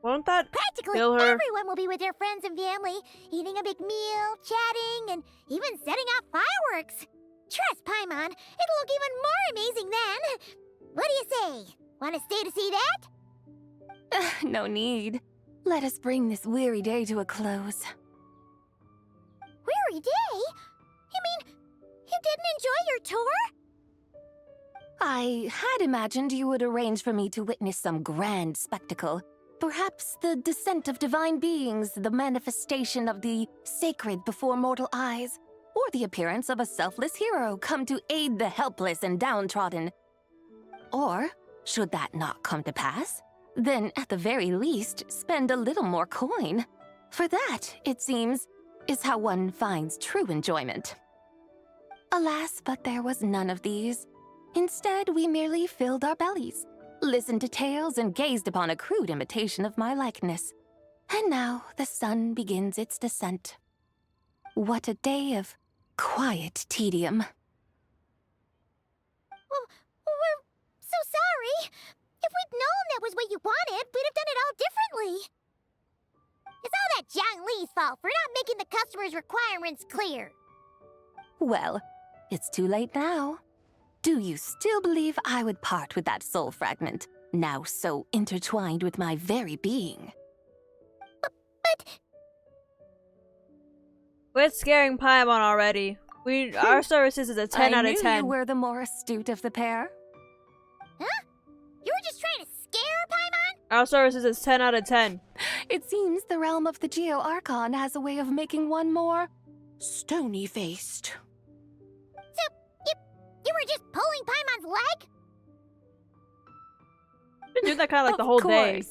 Won't that Practically kill her? everyone will be with their friends and family, eating a big meal, chatting, and even setting off fireworks. Trust Paimon, it'll look even more amazing then. What do you say? Want to stay to see that? No need. Let us bring this weary day to a close. Weary day? You mean you didn't enjoy your tour? I had imagined you would arrange for me to witness some grand spectacle. Perhaps the descent of divine beings, the manifestation of the sacred before mortal eyes, or the appearance of a selfless hero come to aid the helpless and downtrodden. Or, should that not come to pass, then at the very least spend a little more coin. For that, it seems, is how one finds true enjoyment. Alas, but there was none of these. Instead, we merely filled our bellies, listened to tales, and gazed upon a crude imitation of my likeness. And now the sun begins its descent. What a day of quiet tedium. Well, we're so sorry. If we'd known that was what you wanted, we'd have done it all differently. It's all that Zhongli's fault for not making the customer's requirements clear. Well, it's too late now. Do you still believe I would part with that soul fragment, now so intertwined with my very being? But... Quit scaring Paimon already. Our services is a 10 out of 10. I knew you were the more astute of the pair. Huh? You were just trying to scare Paimon? Our services is 10 out of 10. It seems the realm of the Ziqiao Archon has a way of making one more stony-faced. So, you were just pulling Paimon's leg? Been doing that kind of like the whole day.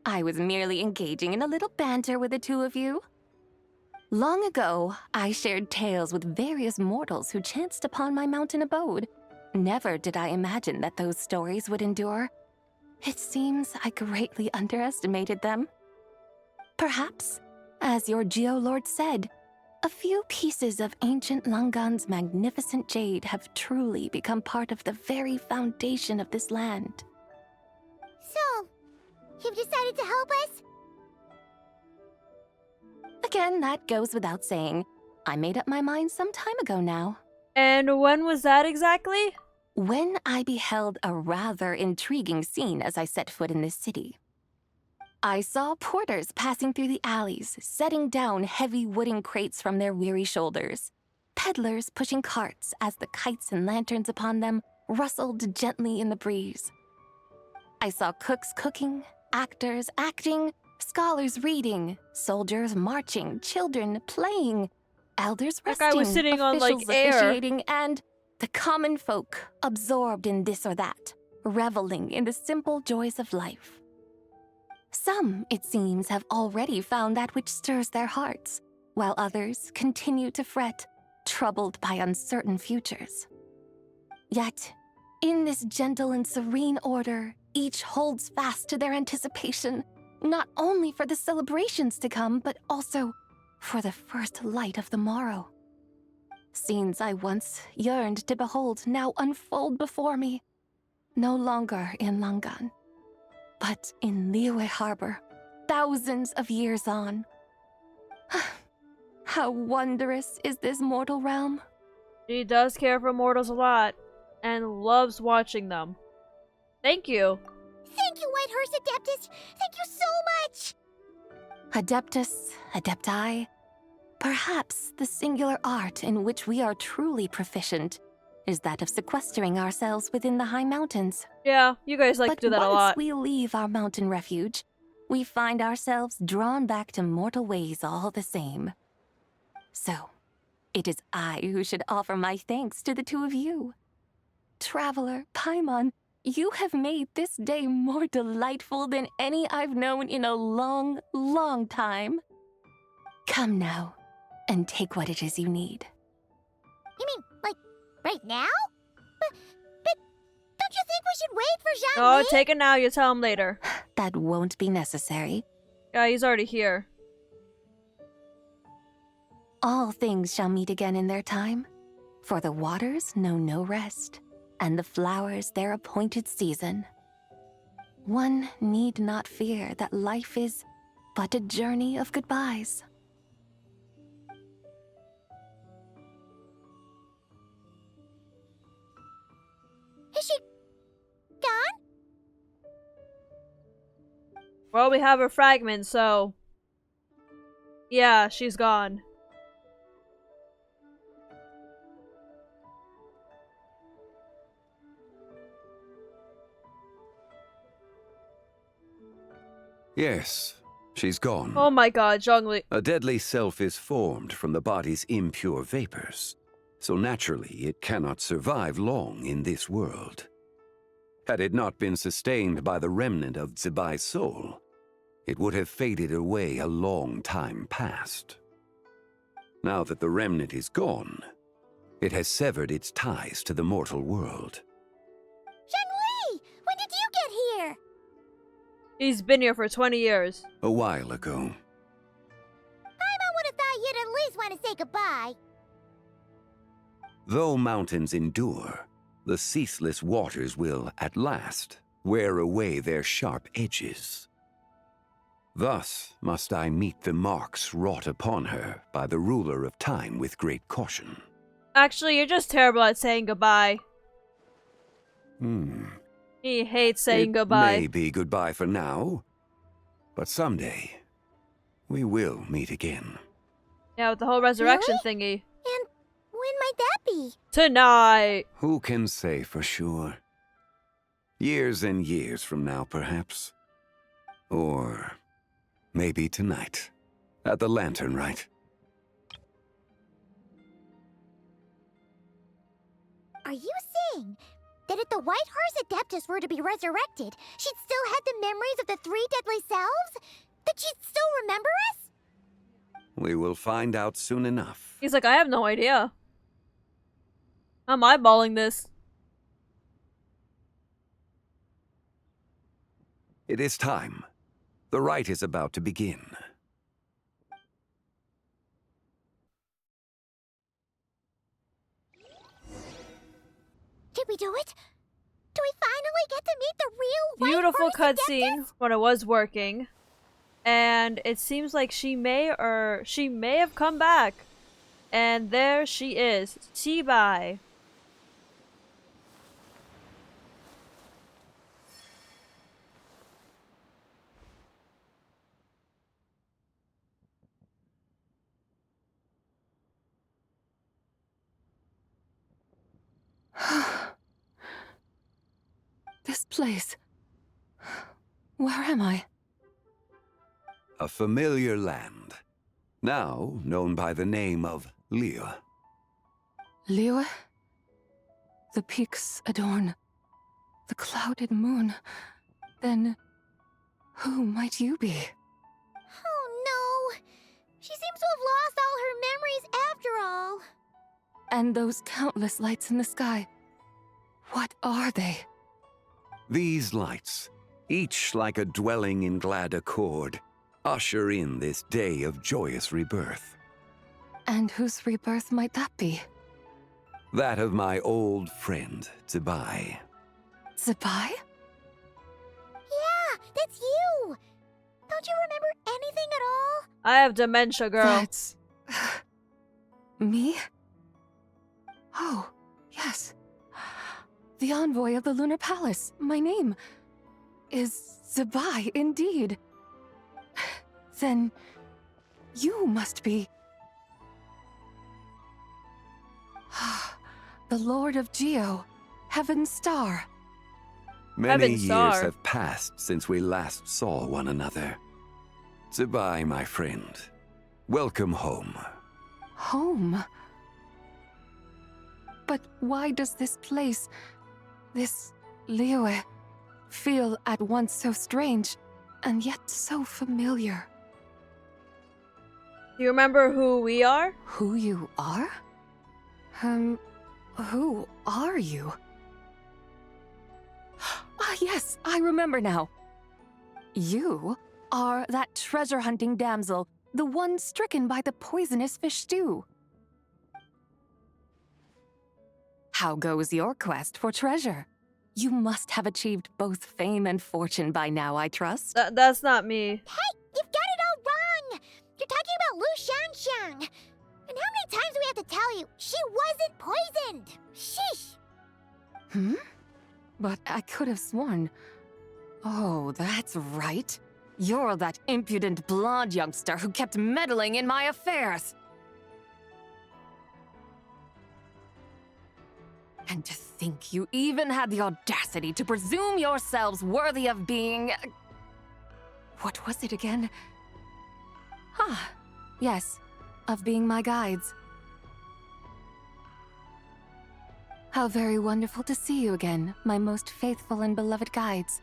I was merely engaging in a little banter with the two of you. Long ago, I shared tales with various mortals who chanced upon my mountain abode. Never did I imagine that those stories would endure. It seems I greatly underestimated them. Perhaps, as your Geolord said, a few pieces of ancient Langan's magnificent jade have truly become part of the very foundation of this land. So, you've decided to help us? Again, that goes without saying. I made up my mind some time ago now. And when was that exactly? When I beheld a rather intriguing scene as I set foot in this city. I saw porters passing through the alleys, setting down heavy wooden crates from their weary shoulders. Peddlers pushing carts as the kites and lanterns upon them rustled gently in the breeze. I saw cooks cooking, actors acting, scholars reading, soldiers marching, children playing, elders That resting, guy was sitting on, officials like, air. officiating, and the common folk absorbed in this or that, reveling in the simple joys of life. Some, it seems, have already found that which stirs their hearts, while others continue to fret, troubled by uncertain futures. Yet, in this gentle and serene order, each holds fast to their anticipation, not only for the celebrations to come, but also for the first light of the morrow. Scenes I once yearned to behold now unfold before me, no longer in Langan, but in Liyue Harbor, thousands of years on. How wondrous is this mortal realm? She does care for mortals a lot, and loves watching them. Thank you. Thank you, Whitehurst Adeptus! Thank you so much! Adeptus, Adepti, perhaps the singular art in which we are truly proficient is that of sequestering ourselves within the high mountains. Yeah, you guys like to do that a lot. But once we leave our mountain refuge, we find ourselves drawn back to mortal ways all the same. So, it is I who should offer my thanks to the two of you. Traveler, Paimon, you have made this day more delightful than any I've known in a long, long time. Come now, and take what it is you need. You mean, like, right now? But don't you think we should wait for Zhongli? Oh, take it now, you tell him later. That won't be necessary. Yeah, he's already here. All things shall meet again in their time, for the waters know no rest, and the flowers their appointed season. One need not fear that life is but a journey of goodbyes. Is she gone? Well, we have her fragment, so... yeah, she's gone. Yes, she's gone. Oh my god, Zhongli. A deadly self is formed from the body's impure vapors, so naturally it cannot survive long in this world. Had it not been sustained by the remnant of Zibai's soul, it would have faded away a long time past. Now that the remnant is gone, it has severed its ties to the mortal world. Zhongli! When did you get here? He's been here for 20 years. A while ago. I would have thought you'd at least want to say goodbye. Though mountains endure, the ceaseless waters will, at last, wear away their sharp edges. Thus must I meet the marks wrought upon her by the ruler of time with great caution. Actually, you're just terrible at saying goodbye. He hates saying goodbye. It may be goodbye for now, but someday we will meet again. Yeah, with the whole resurrection Really? thingy. And when might that be? Tonight! Who can say for sure? Years and years from now, perhaps. Or maybe tonight, at the Lanternlit. Are you saying that if the White Horse Adeptus were to be resurrected, she'd still have the memories of the 3 deadly selves? That she'd still remember us? We will find out soon enough. He's like, I have no idea. I'm eyeballing this. It is time. The rite is about to begin. Did we do it? Do we finally get to meet the real White Beautiful Horse cutscene Adeptus? when it was working. And it seems like she may have come back. And there she is. Zibai. This place. Where am I? A familiar land, now known by the name of Liyue. Liyue? The peaks adorn the clouded moon. Then, who might you be? Oh no! She seems to have lost all her memories after all. And those countless lights in the sky. What are they? These lights, each like a dwelling in glad accord, usher in this day of joyous rebirth. And whose rebirth might that be? That of my old friend, Zibai. Zibai? Yeah, that's you! Don't you remember anything at all? I have dementia, girl. That's... me? Oh, yes. The envoy of the Lunar Palace. My name is Zibai, indeed. Then you must be... the Lord of Ziqiao, Heaven's Star. Many Heaven's years Star. have passed since we last saw one another. Zibai, my friend, welcome home. Home? But why does this place, this Liyue, feel at once so strange and yet so familiar? Do you remember who we are? Who you are? Who are you? Ah, yes, I remember now. You are that treasure-hunting damsel, the one stricken by the poisonous fish stew. How goes your quest for treasure? You must have achieved both fame and fortune by now, I trust. That's not me. Hey, you've got it all wrong! You're talking about Lu Shanshan! And how many times do we have to tell you? She wasn't poisoned! Sheesh! Hmm? But I could have sworn... Oh, that's right. You're that impudent blonde youngster who kept meddling in my affairs. And to think you even had the audacity to presume yourselves worthy of being... What was it again? Ah, yes, of being my guides. How very wonderful to see you again, my most faithful and beloved guides.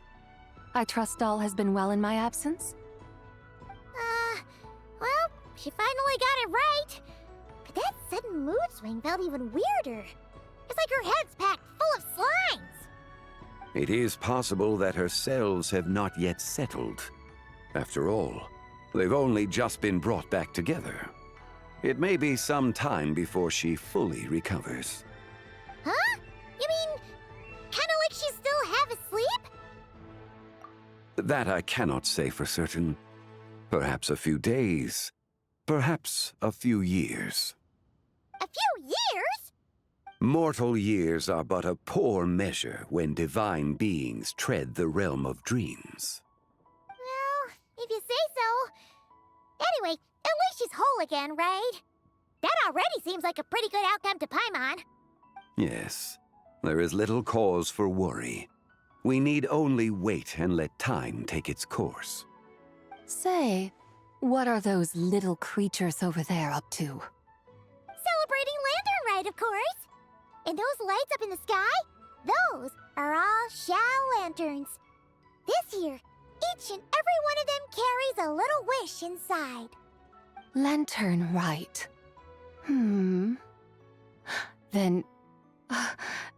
I trust all has been well in my absence? Well, she finally got it right. But that sudden mood swing felt even weirder. It's like her head's packed full of slimes. It is possible that her selves have not yet settled. After all, they've only just been brought back together. It may be some time before she fully recovers. Huh? You mean, kinda like she's still half asleep? That I cannot say for certain. Perhaps a few days. Perhaps a few years. A few years? Mortal years are but a poor measure when divine beings tread the realm of dreams. Well, if you say so. Anyway, at least she's whole again, right? That already seems like a pretty good outcome to Paimon. Yes, there is little cause for worry. We need only wait and let time take its course. Say, what are those little creatures over there up to? Celebrating Lantern Rite, of course. And those lights up in the sky? Those are all Xiao lanterns. This year, each and every one of them carries a little wish inside. Lanternlit. Then,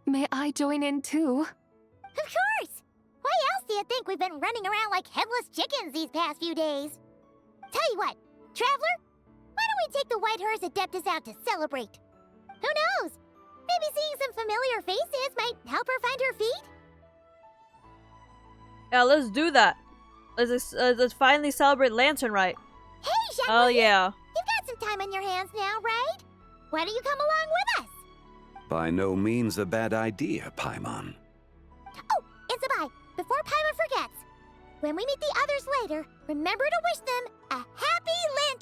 may I join in too? Of course! Why else do you think we've been running around like headless chickens these past few days? Tell you what, Traveler, why don't we take the White Hearse Adeptus out to celebrate? Who knows? Maybe seeing some familiar faces might help her find her feet? Yeah, let's do that. Let's finally celebrate Lanternlit. Hey, Zhongli! Oh yeah. You've got some time on your hands now, right? Why don't you come along with us? By no means a bad idea, Paimon. Oh, and Sabai, before Paimon forgets, when we meet the others later, remember to wish them a happy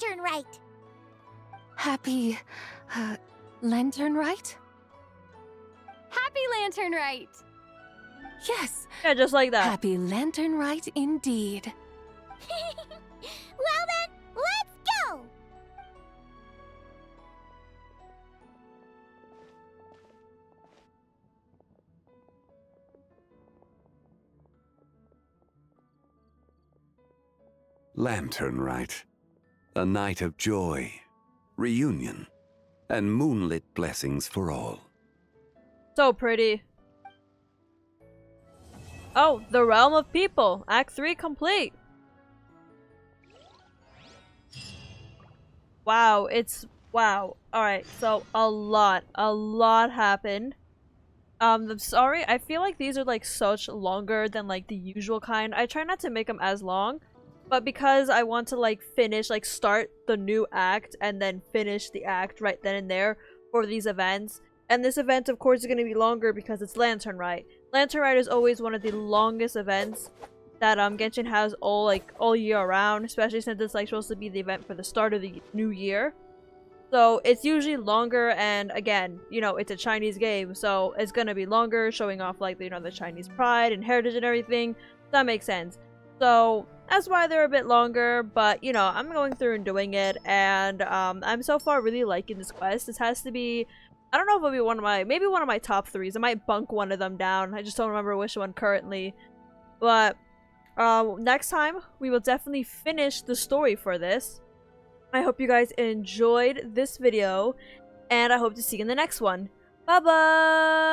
Lantern Rite. Happy, Lanternlit? Happy Lanternlit! Yes! Yeah, just like that. Happy Lanternlit indeed. Well then, let's go! Lanternlit. A night of joy, reunion, and moonlit blessings for all. So pretty. Oh, the Realm of People. Act 3 complete. Wow, wow. Alright, so a lot happened. I'm sorry, I feel like these are like such longer than like the usual kind. I try not to make them as long, but because I want to like finish, like start the new act and then finish the act right then and there for these events. And this event, of course, is going to be longer because it's Lanternlit. Lanternlit is always one of the longest events that Genshin has all year around, especially since it's like supposed to be the event for the start of the new year. So it's usually longer, and again, you know, it's a Chinese game, so it's gonna be longer, showing off like, you know, the Chinese pride and heritage and everything. That makes sense. So that's why they're a bit longer, but you know, I'm going through and doing it, and I'm so far really liking this quest. This has to be, I don't know if it'll be maybe one of my top 3s. I might bunk one of them down. I just don't remember which one currently. But next time, we will definitely finish the story for this. I hope you guys enjoyed this video, and I hope to see you in the next one. Bye-bye!